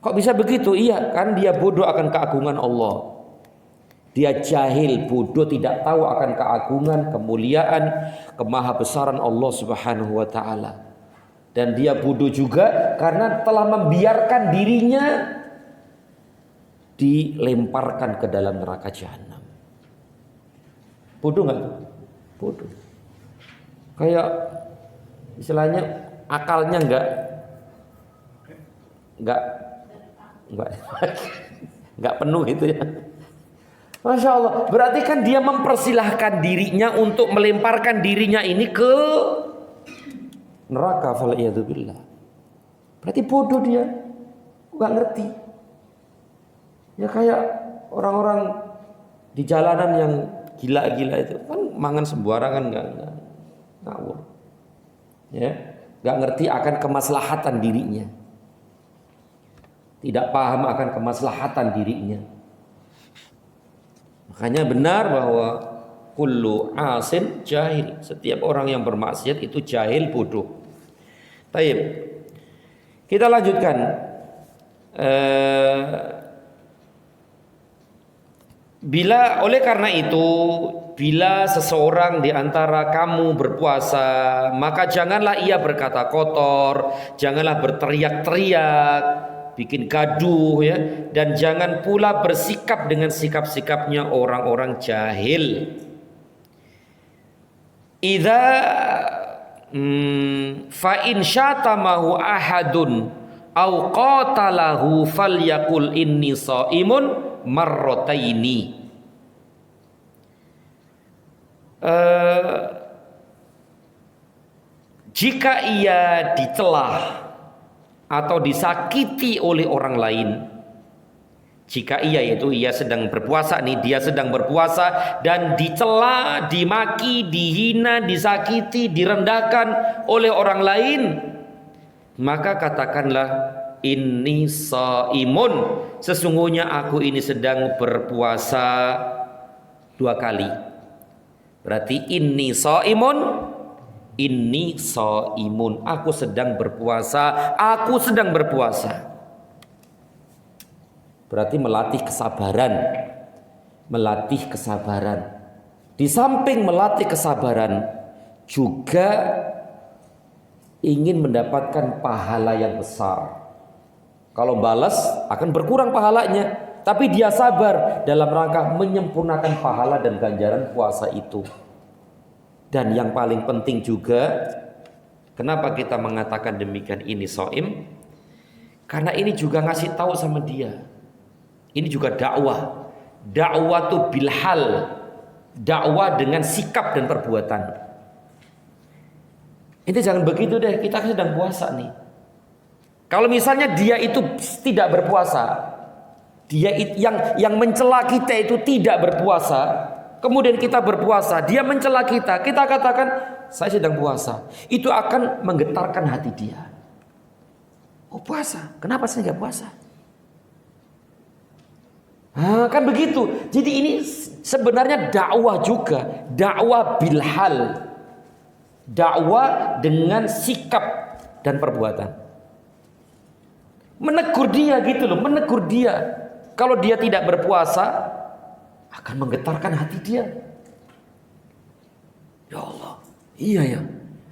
Kok bisa begitu? Iya, kan dia bodoh akan keagungan Allah. Dia jahil, bodoh, tidak tahu akan keagungan, kemuliaan, kemahabesaran Allah Subhanahu wa taala. Dan dia bodoh juga karena telah membiarkan dirinya dilemparkan ke dalam neraka jahanam. Bodoh nggak tuh? Bodoh. Kayak istilahnya akalnya nggak penuh itu ya. Masya Allah. Berarti kan dia mempersilahkan dirinya untuk melemparkan dirinya ini ke neraka. Fal'iyadzubillah. Berarti bodoh dia, nggak ngerti. Ya kayak orang-orang di jalanan yang gila-gila itu kan mangan sembarangan nggak ngawur. Ya, nggak ngerti akan kemaslahatan dirinya. Tidak paham akan kemaslahatan dirinya. Makanya benar bahwa kullu asin jahil. Setiap orang yang bermaksiat itu jahil, bodoh. Taib. Kita lanjutkan. Oleh karena itu, bila seseorang di antara kamu berpuasa, maka janganlah ia berkata kotor, janganlah berteriak-teriak, bikin gaduh ya, dan jangan pula bersikap dengan sikap-sikapnya orang-orang jahil. Idza fa in syatamahu ahadun au qatalahu falyaqul inni shaimun marrataini. Jika ia dicela atau disakiti oleh orang lain, jika yaitu ia sedang berpuasa nih, dia sedang berpuasa dan dicela, dimaki, dihina, disakiti, direndahkan oleh orang lain, maka katakanlah inni shaimun, sesungguhnya aku ini sedang berpuasa 2 kali. Berarti inni shaimun, aku sedang berpuasa, aku sedang berpuasa. Berarti melatih kesabaran. Di samping melatih kesabaran, juga ingin mendapatkan pahala yang besar. Kalau balas akan berkurang pahalanya, tapi dia sabar dalam rangka menyempurnakan pahala dan ganjaran puasa itu. Dan yang paling penting juga, kenapa kita mengatakan demikian ini shaim? Karena ini juga ngasih tahu sama dia. Ini juga dakwah. Dakwah tuh bilhal, dakwah dengan sikap dan perbuatan. Ini jangan begitu deh, kita sedang puasa nih. Kalau misalnya dia itu tidak berpuasa, dia yang mencela kita itu tidak berpuasa, kemudian kita berpuasa, dia mencela kita, kita katakan saya sedang puasa, itu akan menggetarkan hati dia. Oh puasa, kenapa saya nggak puasa? Kan begitu. Jadi ini sebenarnya dakwah juga, dakwah bilhal, dakwah dengan sikap dan perbuatan. Menegur dia gitu loh, menegur dia. Kalau dia tidak berpuasa, akan menggetarkan hati dia. Ya Allah, iya ya.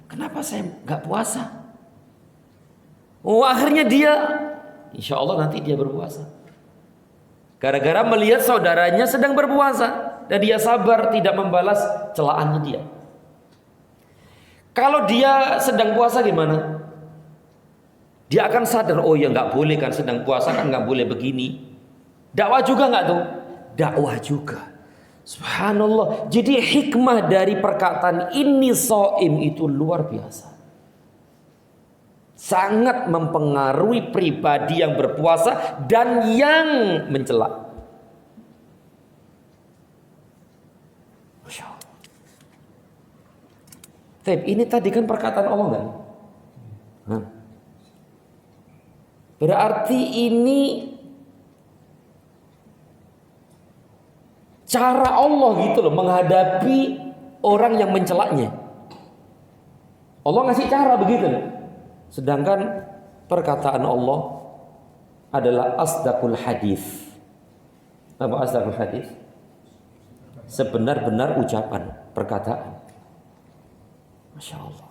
Kenapa saya nggak puasa? Oh akhirnya dia, insya Allah nanti dia berpuasa. Gara-gara melihat saudaranya sedang berpuasa dan dia sabar tidak membalas celaannya dia. Kalau dia sedang puasa gimana? Dia akan sadar, oh ya nggak boleh kan, sedang puasa kan nggak boleh begini. Dakwah juga nggak tuh? Dakwah juga. Subhanallah. Jadi hikmah dari perkataan ini shaim itu luar biasa. Sangat mempengaruhi pribadi yang berpuasa dan yang mencela. Masya Allah. Ini tadi kan perkataan Allah kan? Berarti ini cara Allah gitu loh menghadapi orang yang mencelaknya. Allah ngasih cara begitu loh. Sedangkan perkataan Allah adalah asdaqul hadis. Apa asdaqul hadis? Sebenar-benar ucapan, perkataan. Masya Allah.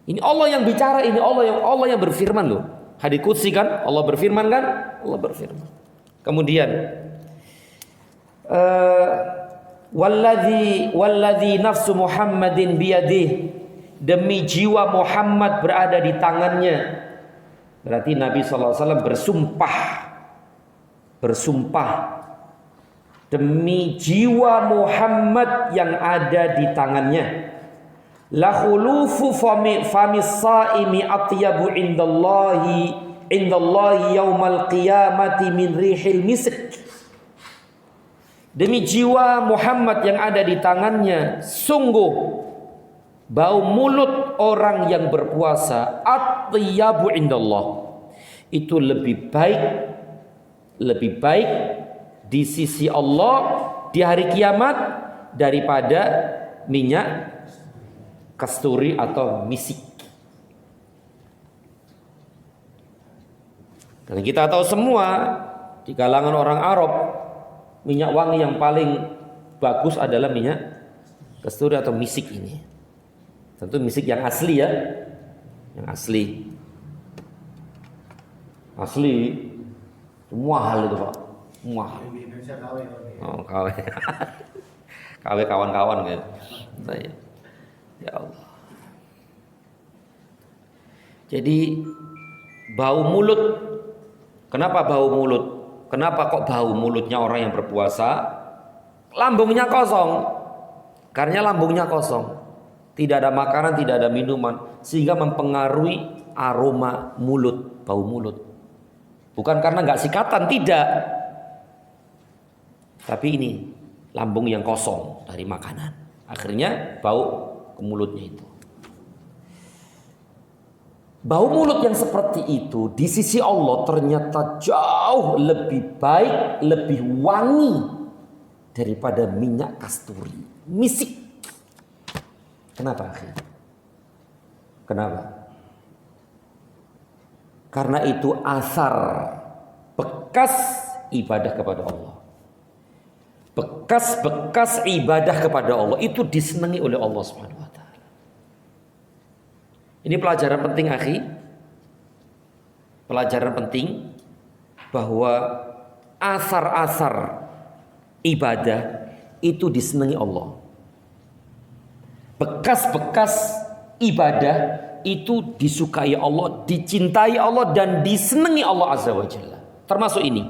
Ini Allah yang bicara, ini Allah yang berfirman loh. Hadits qudsi kan, Allah berfirman kan? Allah berfirman. Kemudian walladzi nafsu Muhammadin biyadihi, demi jiwa Muhammad berada di tangannya. Berarti Nabi SAW bersumpah demi jiwa Muhammad yang ada di tangannya. La khulufu famis saimi atyabu indallahi yaumal qiyamati min rihil misk. Demi jiwa Muhammad yang ada di tangannya, sungguh bau mulut orang yang berpuasa atyabu indallah, itu lebih baik di sisi Allah di hari kiamat daripada minyak kasturi atau misik. Karena kita tahu semua di kalangan orang Arab, minyak wangi yang paling bagus adalah minyak kasturi atau misik ini. Tentu misik yang asli ya, yang asli. Asli semua hal itu Pak, semua hal. Oh, KW kawan-kawan gitu. Saya. Ya Allah. Jadi bau mulut. Kenapa bau mulut? Kenapa kok bau mulutnya orang yang berpuasa? Lambungnya kosong. Karena lambungnya kosong. Tidak ada makanan, tidak ada minuman, sehingga mempengaruhi aroma mulut, bau mulut. Bukan karena nggak sikatan, tidak. Tapi ini lambung yang kosong dari makanan. Akhirnya bau ke mulutnya itu. Bau mulut yang seperti itu di sisi Allah ternyata jauh lebih baik, lebih wangi daripada minyak kasturi, misik. Kenapa akhirnya? Kenapa? Karena itu asar bekas ibadah kepada Allah. Bekas-bekas ibadah kepada Allah itu disenangi oleh Allah Subhanahu wa taala. Ini pelajaran penting, akhi. Pelajaran penting bahwa asar-asar ibadah itu disenangi Allah. Bekas-bekas ibadah itu disukai Allah, dicintai Allah dan disenangi Allah Azza wa Jalla. Termasuk ini.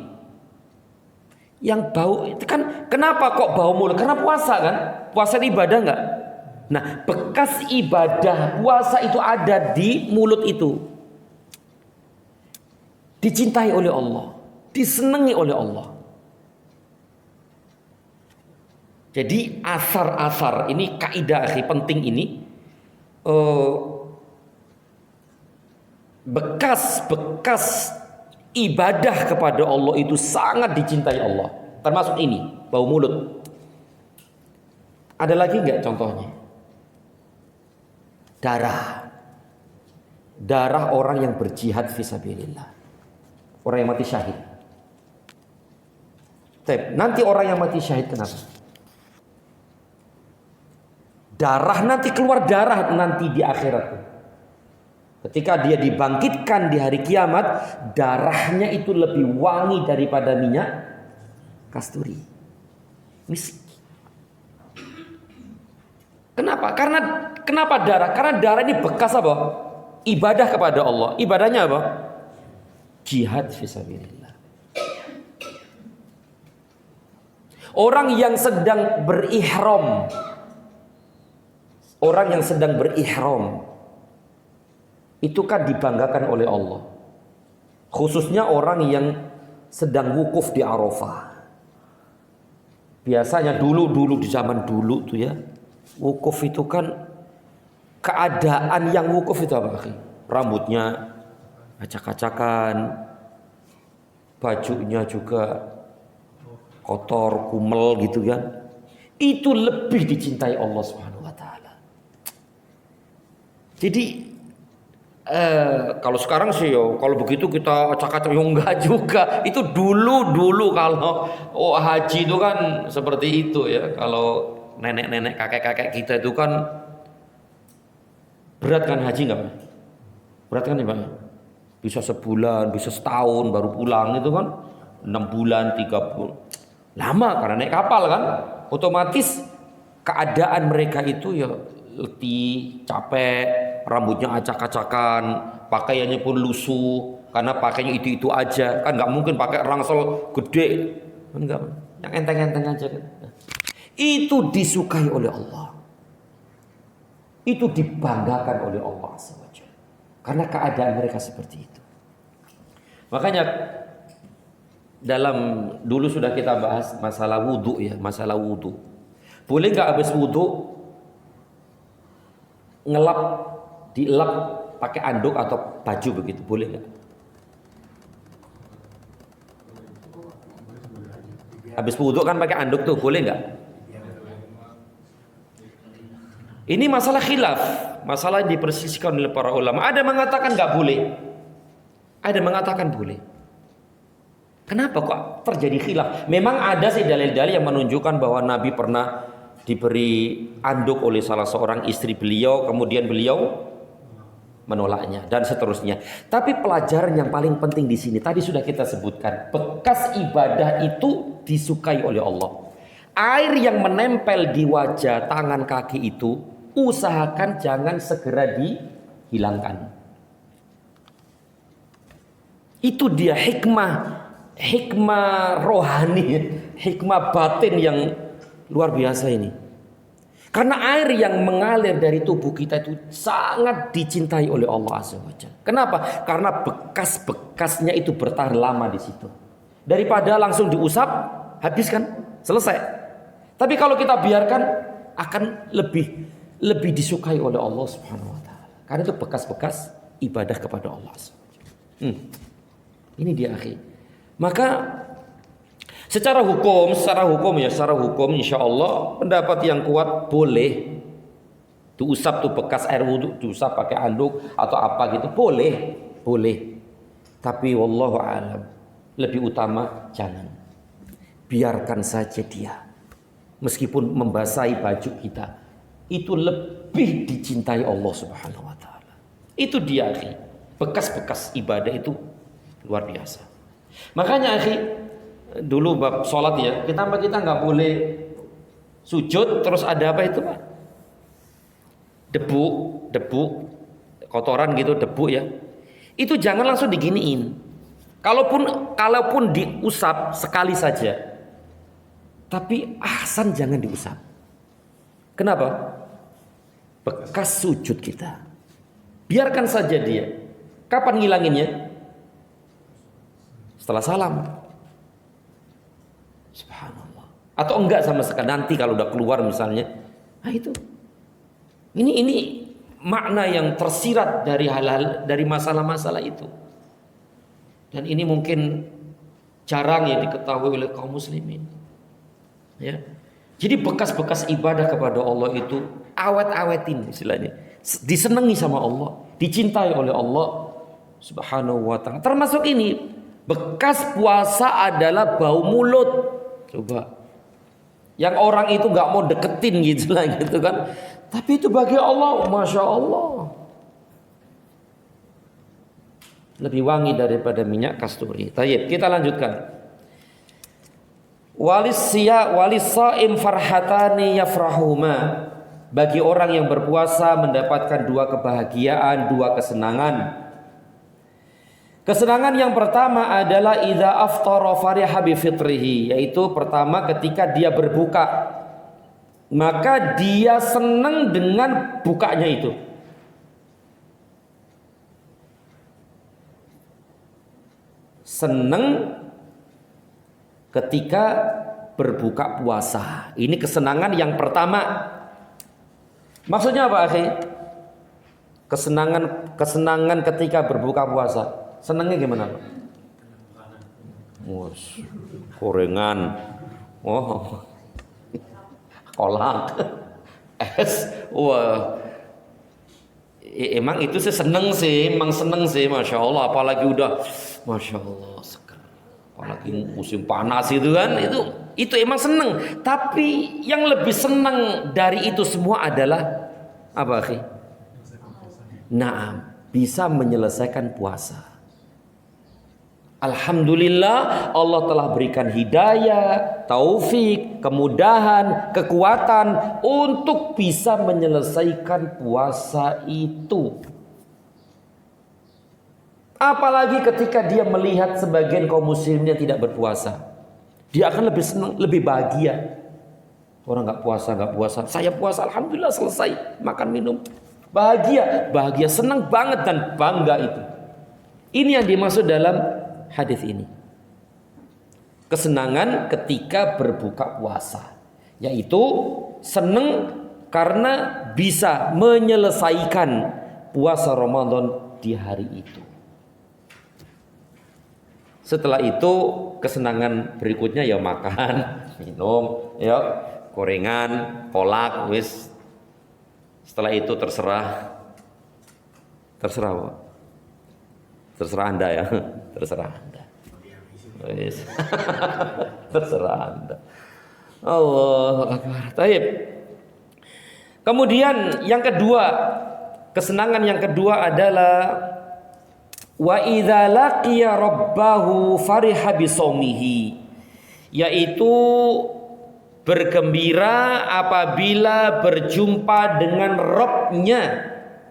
Yang bau itu kan, kenapa kok bau mulut? Karena puasa kan? Puasa ibadah enggak? Nah, bekas ibadah puasa itu ada di mulut itu. Dicintai oleh Allah, disenangi oleh Allah. Jadi asar-asar ini kaidah akhi penting ini. Bekas-bekas ibadah kepada Allah itu sangat dicintai Allah. Termasuk ini, bau mulut. Ada lagi enggak contohnya? Darah orang yang berjihad fisabilillah, orang yang mati syahid. Nanti orang yang mati syahid kenapa? Darah nanti keluar darah nanti di akhirat. Ketika dia dibangkitkan di hari kiamat, darahnya itu lebih wangi daripada minyak kasturi, misik. Kenapa? Kenapa darah? Karena darah ini bekas apa? Ibadah kepada Allah. Ibadahnya apa? Jihad fisabilillah. Orang yang sedang berihram, itu kan dibanggakan oleh Allah. Khususnya orang yang sedang wukuf di Arafah. Biasanya dulu di zaman dulu tuh ya, wukuf itu kan keadaan yang wukuf itu apa? Rambutnya acak-acakan, bajunya juga kotor, kumel gitu kan. Itu lebih dicintai Allah Subhanahu wa taala. Jadi kalau sekarang sih kalau begitu kita acak-acak enggak juga. Itu dulu kalau haji itu kan seperti itu ya. Kalau nenek-nenek kakek-kakek kita itu kan Berat kan haji nggak Pak? Berat kan ya Pak? Bisa sebulan, bisa setahun baru pulang itu kan. 6 bulan, 3 bulan. Lama karena naik kapal kan. Otomatis keadaan mereka itu ya letih, capek, rambutnya acak-acakan, pakaiannya pun lusuh karena pakainya itu aja. Kan nggak mungkin pakai ransel gede. Enggak, yang enteng-enteng aja kan. Itu disukai oleh Allah. Itu dibanggakan oleh Allah SWT. Karena keadaan mereka seperti itu. Makanya dulu sudah kita bahas masalah wudhu ya, masalah wudhu. Boleh nggak habis wudhu dielap pakai anduk atau baju begitu? Boleh nggak? Habis wudhu kan pakai anduk tuh, boleh nggak? Ini masalah khilaf, masalah yang diperselisihkan oleh para ulama. Ada mengatakan nggak boleh, ada mengatakan boleh. Kenapa kok terjadi khilaf? Memang ada sih dalil-dalil yang menunjukkan bahwa Nabi pernah diberi anduk oleh salah seorang istri beliau, kemudian beliau menolaknya dan seterusnya. Tapi pelajaran yang paling penting di sini tadi sudah kita sebutkan, bekas ibadah itu disukai oleh Allah. Air yang menempel di wajah, tangan, kaki itu usahakan jangan segera dihilangkan. Itu dia hikmah rohani, hikmah batin yang luar biasa ini. Karena air yang mengalir dari tubuh kita itu sangat dicintai oleh Allah Azza wa Jalla. Kenapa? Karena bekas-bekasnya itu bertahan lama di situ. Daripada langsung diusap, habis kan? Selesai. Tapi kalau kita biarkan akan lebih disukai oleh Allah Subhanahu wa taala. Karena itu bekas-bekas ibadah kepada Allah Azza wa Jalla. Ini dia akhi. Maka secara hukum insya Allah pendapat yang kuat boleh diusap tuh bekas air wudhu, diusap pakai anduk atau apa gitu, boleh. Tapi wallahu alam lebih utama jangan, biarkan saja dia. Meskipun membasahi baju kita, itu lebih dicintai Allah Subhanahu wa taala. Itu dia akhi, bekas-bekas ibadah itu luar biasa. Makanya akhi, dulu bab sholat ya, kita nggak boleh sujud terus ada apa itu Pak? Debu, kotoran gitu, debu ya. Itu jangan langsung diginiin. Kalaupun diusap sekali saja, tapi ahsan jangan diusap. Kenapa? Bekas sujud kita. Biarkan saja dia. Kapan ngilanginnya? Setelah salam. Subhanallah. Atau enggak sama sekali, nanti kalau udah keluar misalnya. Nah itu. Ini makna yang tersirat dari hal-hal, dari masalah-masalah itu. Dan ini mungkin jarang ya diketahui oleh kaum muslimin. Ya. Jadi bekas-bekas ibadah kepada Allah itu awet-awetin istilahnya. Disenangi sama Allah, dicintai oleh Allah Subhanahu wa taala. Termasuk ini, bekas puasa adalah bau mulut. Coba. Yang orang itu nggak mau deketin gitu lah gitu kan. Tapi itu bagi Allah, masya Allah, lebih wangi daripada minyak kasturi. Tayyib, kita lanjutkan. Walis saim farhatani yafrahuma. Bagi orang yang berpuasa mendapatkan dua kebahagiaan, dua kesenangan. Kesenangan yang pertama adalah idza aftara fariha bi fitrihi, yaitu pertama ketika dia berbuka, maka dia senang dengan bukanya itu. Senang ketika berbuka puasa. Ini kesenangan yang pertama. Maksudnya apa, akhi? Kesenangan ketika berbuka puasa. Senangnya gimana, Pak? Gorengan. Oh. Kolak. Es. Wah. Emang itu sih seneng sih, Masya Allah. Apalagi udah, Masya Allah, seger. Apalagi musim panas itu kan, itu emang seneng. Tapi yang lebih senang dari itu semua adalah apa, akhi? Naam, bisa menyelesaikan puasa. Alhamdulillah Allah telah berikan hidayah, taufik, kemudahan, kekuatan untuk bisa menyelesaikan puasa itu. Apalagi ketika dia melihat sebagian kaum muslimnya tidak berpuasa, dia akan lebih senang, lebih bahagia. Orang nggak puasa, saya puasa, alhamdulillah selesai, makan minum, bahagia, senang banget dan bangga itu. Ini yang dimaksud dalam hadis ini. Kesenangan ketika berbuka puasa, yaitu senang karena bisa menyelesaikan puasa Ramadan di hari itu. Setelah itu kesenangan berikutnya ya makan, minum, ya gorengan, kolak, wis. Setelah itu terserah apa? Terserah Anda ya, terserah Anda. Wis. Terserah Anda. Allahu Akbar. Baik. Kemudian yang kedua, kesenangan yang kedua adalah wa idza laqiya rabbahu fariha bisaumihi, yaitu bergembira apabila berjumpa dengan Rabb-Nya,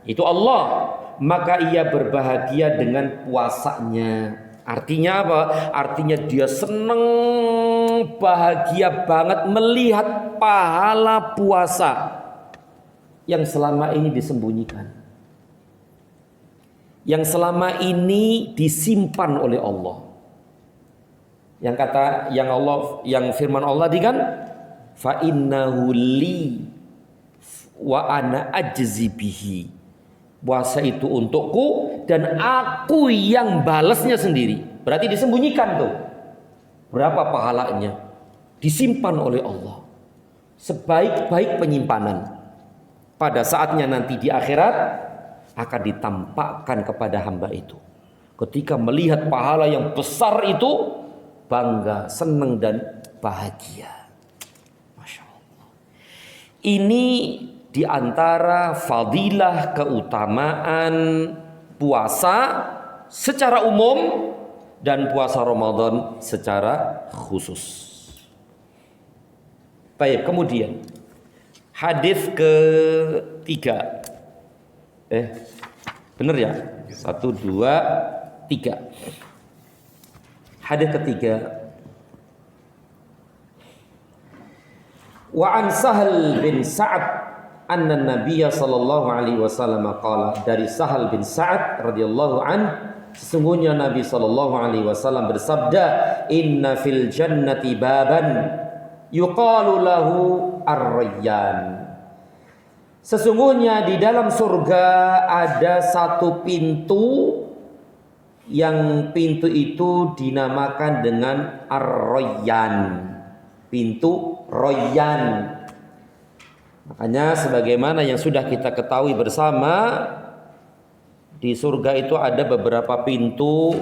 itu Allah, maka ia berbahagia dengan puasanya. Artinya apa? Artinya dia senang, bahagia banget melihat pahala puasa yang selama ini disembunyikan, yang selama ini disimpan oleh Allah. Yang kata yang firman Allah tadi kan, fa innahu li wa ana ajzi bihi. Puasa itu untukku dan aku yang balasnya sendiri. Berarti disembunyikan tuh. Berapa pahalanya? Disimpan oleh Allah. Sebaik-baik penyimpanan. Pada saatnya nanti di akhirat akan ditampakkan kepada hamba itu. Ketika melihat pahala yang besar itu, bangga, senang dan bahagia. Masya Allah. Ini di antara fadilah keutamaan puasa secara umum dan puasa Ramadan secara khusus. Baik, kemudian hadis ketiga. Benar ya? 1, 2, 3. Hadis ketiga. Wa an Sahal bin Sa'ad anna Nabiya sallallahu alaihi wasallam qala, dari Sahal bin Sa'ad radhiyallahu an, sesungguhnya Nabi sallallahu alaihi wasallam bersabda, inna fil jannati baban yuqalu lahu ar-rayyan. Sesungguhnya di dalam surga ada satu pintu, yang pintu itu dinamakan dengan ar-rayyan, pintu Rayyan. Makanya sebagaimana yang sudah kita ketahui bersama, di surga itu ada beberapa pintu,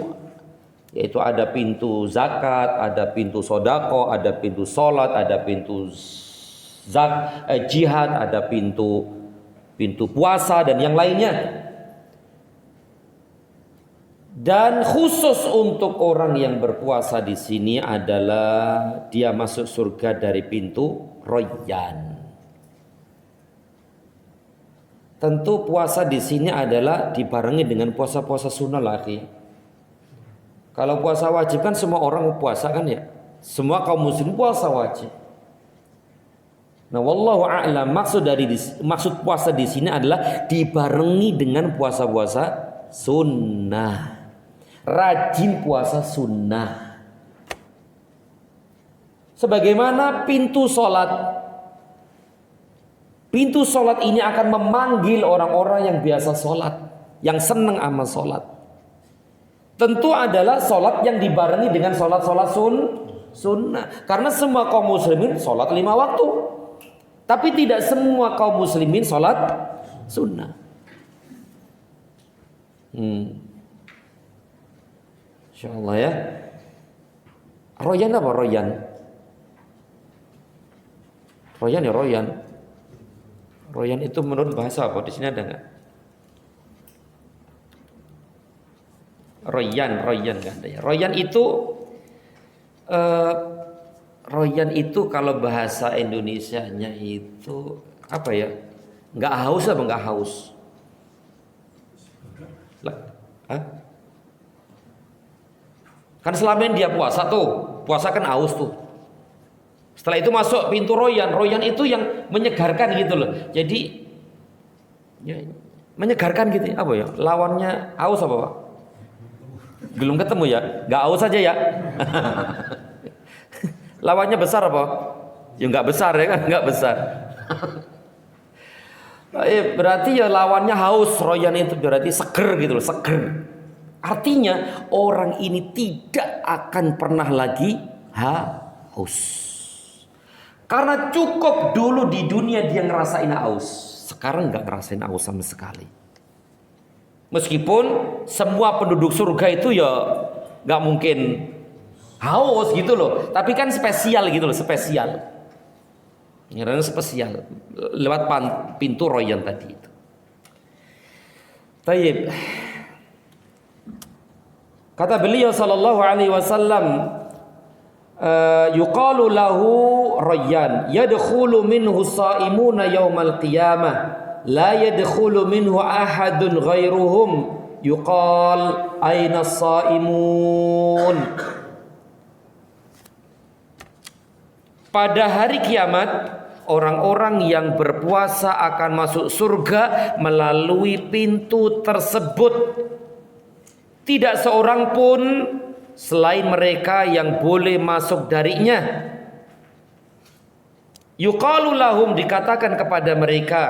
yaitu ada pintu zakat, ada pintu sodako, ada pintu sholat, ada pintu jihad, ada pintu puasa dan yang lainnya. Dan khusus untuk orang yang berpuasa di sini adalah dia masuk surga dari pintu Rayyan. Tentu puasa di sini adalah dibarengi dengan puasa-puasa sunnah lagi. Kalau puasa wajib kan semua orang puasa kan ya, semua kaum muslim puasa wajib. Nah, wallahu a'lam, maksud puasa di sini adalah dibarengi dengan puasa-puasa sunnah. Rajin puasa sunnah. Sebagaimana pintu sholat. Pintu sholat ini akan memanggil orang-orang yang biasa sholat, yang senang amal sholat. Tentu adalah sholat yang dibarengi dengan sholat-sholat sunnah. Karena semua kaum muslimin sholat 5 waktu. Tapi tidak semua kaum muslimin sholat sunnah. InsyaAllah ya. Royan apa royan? Royan ya royan. Royan itu menurut bahasa apa? Di sini ada nggak? Royan nggak ada ya. Royan itu kalau bahasa Indonesianya itu apa ya? Nggak haus apa nggak haus? Hah? Kan selama ini dia puasa tuh, puasa kan haus tuh. Setelah itu masuk pintu royan itu yang menyegarkan gitu loh. Jadi ya, menyegarkan gitu. Apa ya? Lawannya haus apa Pak? Belum ketemu ya? Nggak haus aja ya? Lawannya besar apa? Ya nggak besar ya kan? Nggak besar. Berarti ya lawannya haus. Royan itu berarti seger gitu loh, seger. Artinya orang ini tidak akan pernah lagi haus. Karena cukup dulu di dunia dia ngerasain haus. Sekarang nggak ngerasain haus sama sekali. Meskipun semua penduduk surga itu ya nggak mungkin haus gitu loh. Tapi kan spesial gitu loh, spesial. Yang spesial lewat pintu royan tadi itu. Taib. Kata beliau sallallahu alaihi wasallam, yuqalu lahu rayyan yadkhulu minhu shaimuna yaumal qiyamah la yadkhulu minhu ahadun ghairuhum yuqal aina shaimun. Pada hari kiamat orang-orang yang berpuasa akan masuk surga melalui pintu tersebut. Tidak seorang pun selain mereka yang boleh masuk darinya. Yuqalu lahum, dikatakan kepada mereka,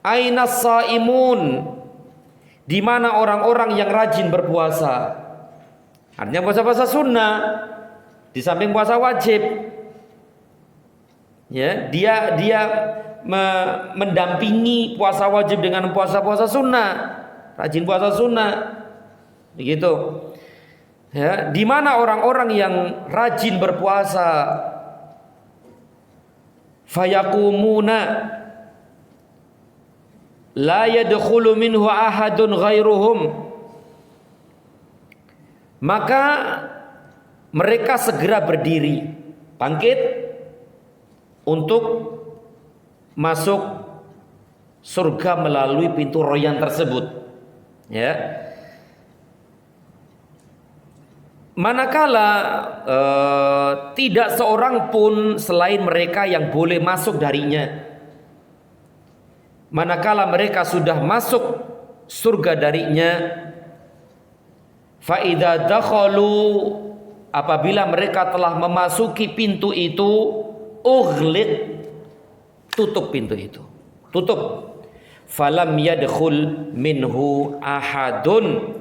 aina shaimun, di mana orang-orang yang rajin berpuasa. Artinya puasa-puasa sunnah di samping puasa wajib. Ya, dia mendampingi puasa wajib dengan puasa-puasa sunnah. Rajin puasa sunnah, begitu. Ya, di mana orang-orang yang rajin berpuasa, fayakumuna, la yadkhulu minhu ahadun ghairuhum. Maka mereka segera berdiri, bangkit untuk masuk surga melalui pintu royan tersebut. Ya, manakala tidak seorang pun selain mereka yang boleh masuk darinya. Manakala mereka sudah masuk surga darinya, fa idza dakhalu, apabila mereka telah memasuki pintu itu, ughliq, tutup pintu itu, tutup. Falam yadkhul minhu ahadun,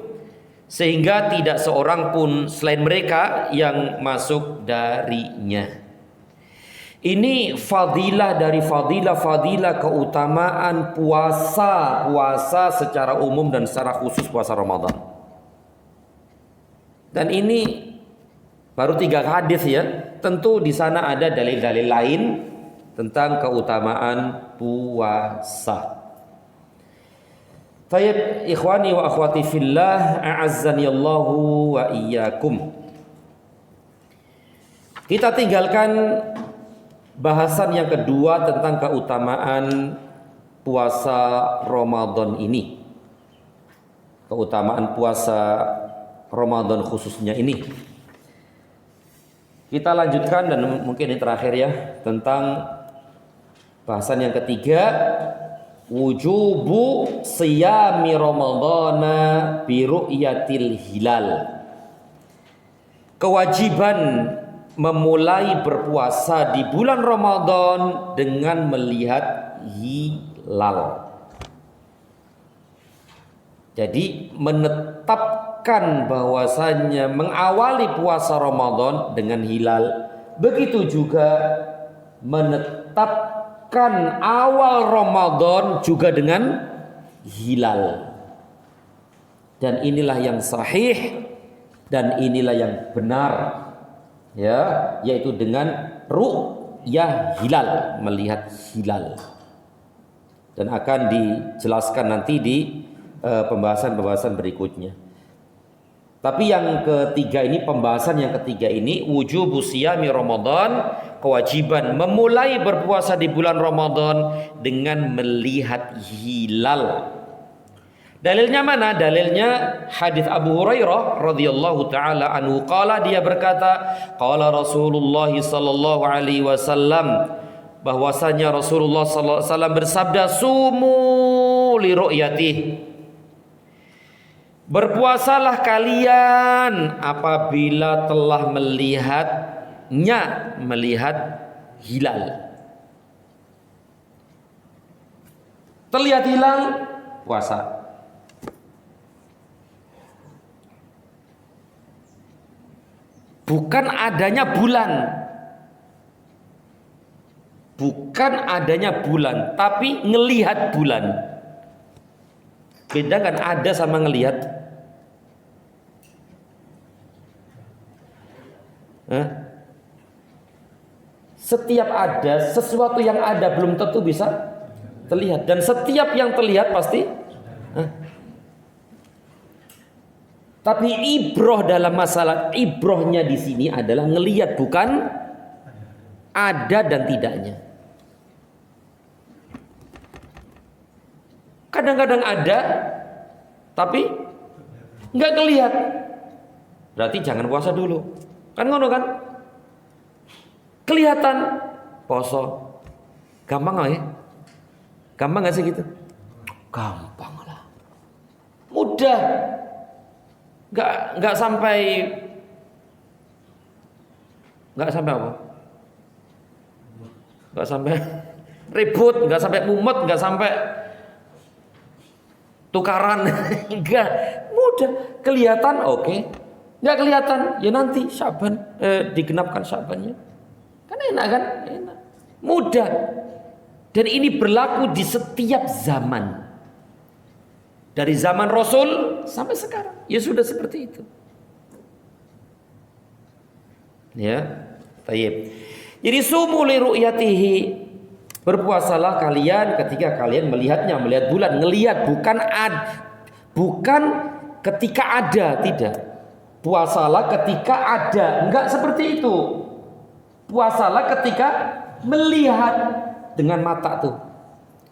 sehingga tidak seorang pun selain mereka yang masuk darinya. Ini fadilah dari fadilah keutamaan puasa secara umum dan secara khusus puasa Ramadan. Dan ini baru 3 hadis ya. Tentu di sana ada dalil-dalil lain tentang keutamaan puasa. Tayyib, ikhwani wa akhwati fillah, a'azzani Allahu wa iyyakum. Kita tinggalkan bahasan yang kedua tentang keutamaan puasa Ramadan ini. Keutamaan puasa Ramadan khususnya ini. Kita lanjutkan dan mungkin ini terakhir ya, tentang bahasan yang ketiga, wujubu siyami ramadhana bi ru'yatil hilal. Kewajiban memulai berpuasa di bulan Ramadan dengan melihat hilal. Jadi menetapkan bahwasanya mengawali puasa Ramadan dengan hilal, begitu juga menetapkan awal Ramadan juga dengan hilal. Dan inilah yang sahih dan inilah yang benar, ya, yaitu dengan ru'yah hilal, melihat hilal. Dan akan dijelaskan nanti di pembahasan-pembahasan berikutnya. Tapi yang ketiga ini, pembahasan yang ketiga ini, wujubu siyami Ramadan, kewajiban memulai berpuasa di bulan Ramadan dengan melihat hilal. Dalilnya mana? Dalilnya hadis Abu Hurairah radhiyallahu taala anhu, qala, dia berkata, qala Rasulullah sallallahu alaihi wasallam, bahwasanya Rasulullah sallallahu alaihi wasallam bersabda, sumu li ru'yatih, berpuasalah kalian apabila telah melihat hilal. Terlihat hilal, puasa. Bukan adanya bulan, tapi ngelihat bulan. Beda kan ada sama ngelihat? Setiap ada, sesuatu yang ada belum tentu bisa terlihat, dan setiap yang terlihat pasti. Tapi ibroh dalam masalah, ibrohnya di sini adalah ngelihat, bukan ada dan tidaknya. Kadang-kadang ada, tapi nggak kelihatan. Berarti jangan puasa dulu. Kan ngono kan? Kelihatan poso. Gampang ya? Gampang nggak sih gitu? Gampang lah. Mudah. Nggak sampai apa? Nggak sampai ribut, nggak sampai mumet, nggak sampai tukaran. Enggak, mudah. Kelihatan, oke. Nggak kelihatan, ya nanti Syaban digenapkan Syabannya. Kan enak kan? Enak. Mudah. Dan ini berlaku di setiap zaman. Dari zaman Rasul sampai sekarang, ya sudah seperti itu. Ya, tayyib. Jadi sumu li ru'yatihi, berpuasalah kalian ketika kalian melihatnya, melihat bulan, ngelihat, bukan ketika ada, tidak. Puasalah ketika ada, enggak seperti itu. Puasalah ketika melihat dengan mata tuh,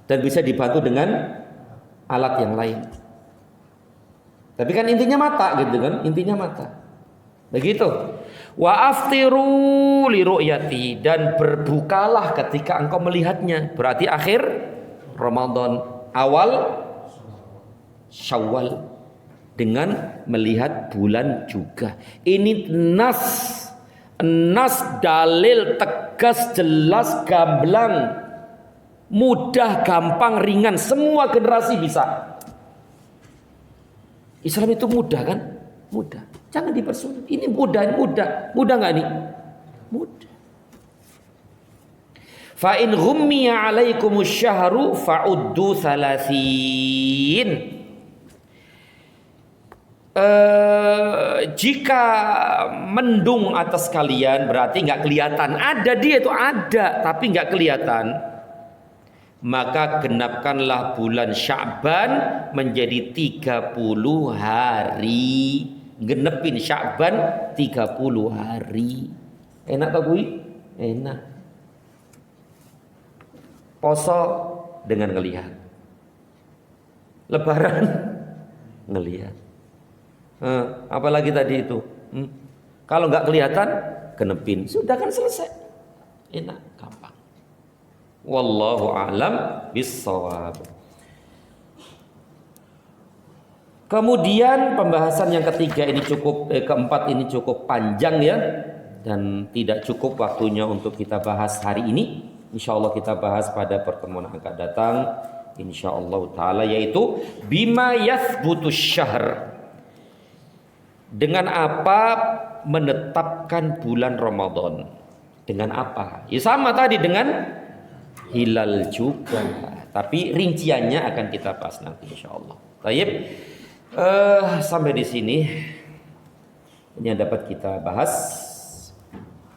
dan bisa dibantu dengan alat yang lain. Tapi kan intinya mata gitu kan, intinya mata. Begitu. Wa aftiru li ru'yati, dan berbukalah ketika engkau melihatnya. Berarti akhir Ramadan, awal Syawal, dengan melihat bulan juga. Ini nas dalil tegas, jelas, gamblang. Mudah, gampang, ringan, semua generasi bisa. Islam itu mudah kan? Mudah. Jangan dipersulit. Ini mudah. Mudah nggak nih? Mudah. Fa in ghummiya 'alaikumus syahru fa'uddu 30. Jika mendung atas kalian, berarti nggak kelihatan. Ada, dia itu ada, tapi nggak kelihatan. Maka genapkanlah bulan Sya'ban menjadi 30 hari. Genepin Sya'ban 30 hari. Enak tak gue? Enak. Poso dengan ngelihat. Lebaran ngelihat. Apalagi tadi itu. Kalau nggak kelihatan, genepin. Sudah kan selesai. Enak, gampang. Wallahu a'lam bissawab. Kemudian pembahasan yang ketiga ini keempat ini cukup panjang ya, dan tidak cukup waktunya untuk kita bahas hari ini. Insyaallah kita bahas pada pertemuan yang akan datang insyaallah taala, yaitu bima yathbutus syahr. Dengan apa menetapkan bulan Ramadan? Dengan apa? Ya sama tadi, dengan hilal juga, tapi rinciannya akan kita bahas nanti insyaallah. Baik, sampai di sini ini yang dapat kita bahas.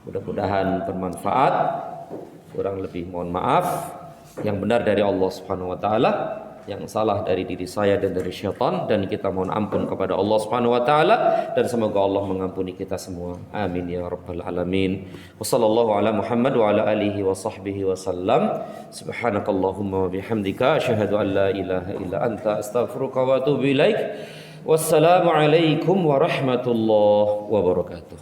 Mudah-mudahan bermanfaat. Kurang lebih mohon maaf. Yang benar dari Allah Subhanahu wa taala. yang salah dari diri saya dan dari syaitan, dan kita mohon ampun kepada Allah Subhanahu wa taala, dan semoga Allah mengampuni kita semua. Amin ya rabbal alamin. Wassallallahu ala Muhammad wa ala alihi wa sahbihi wasallam. Subhanakallahumma wa bihamdika asyhadu an la ilaha illa anta astaghfiruka wa atubu ilaik. Wassalamu alaikum warahmatullahi wabarakatuh.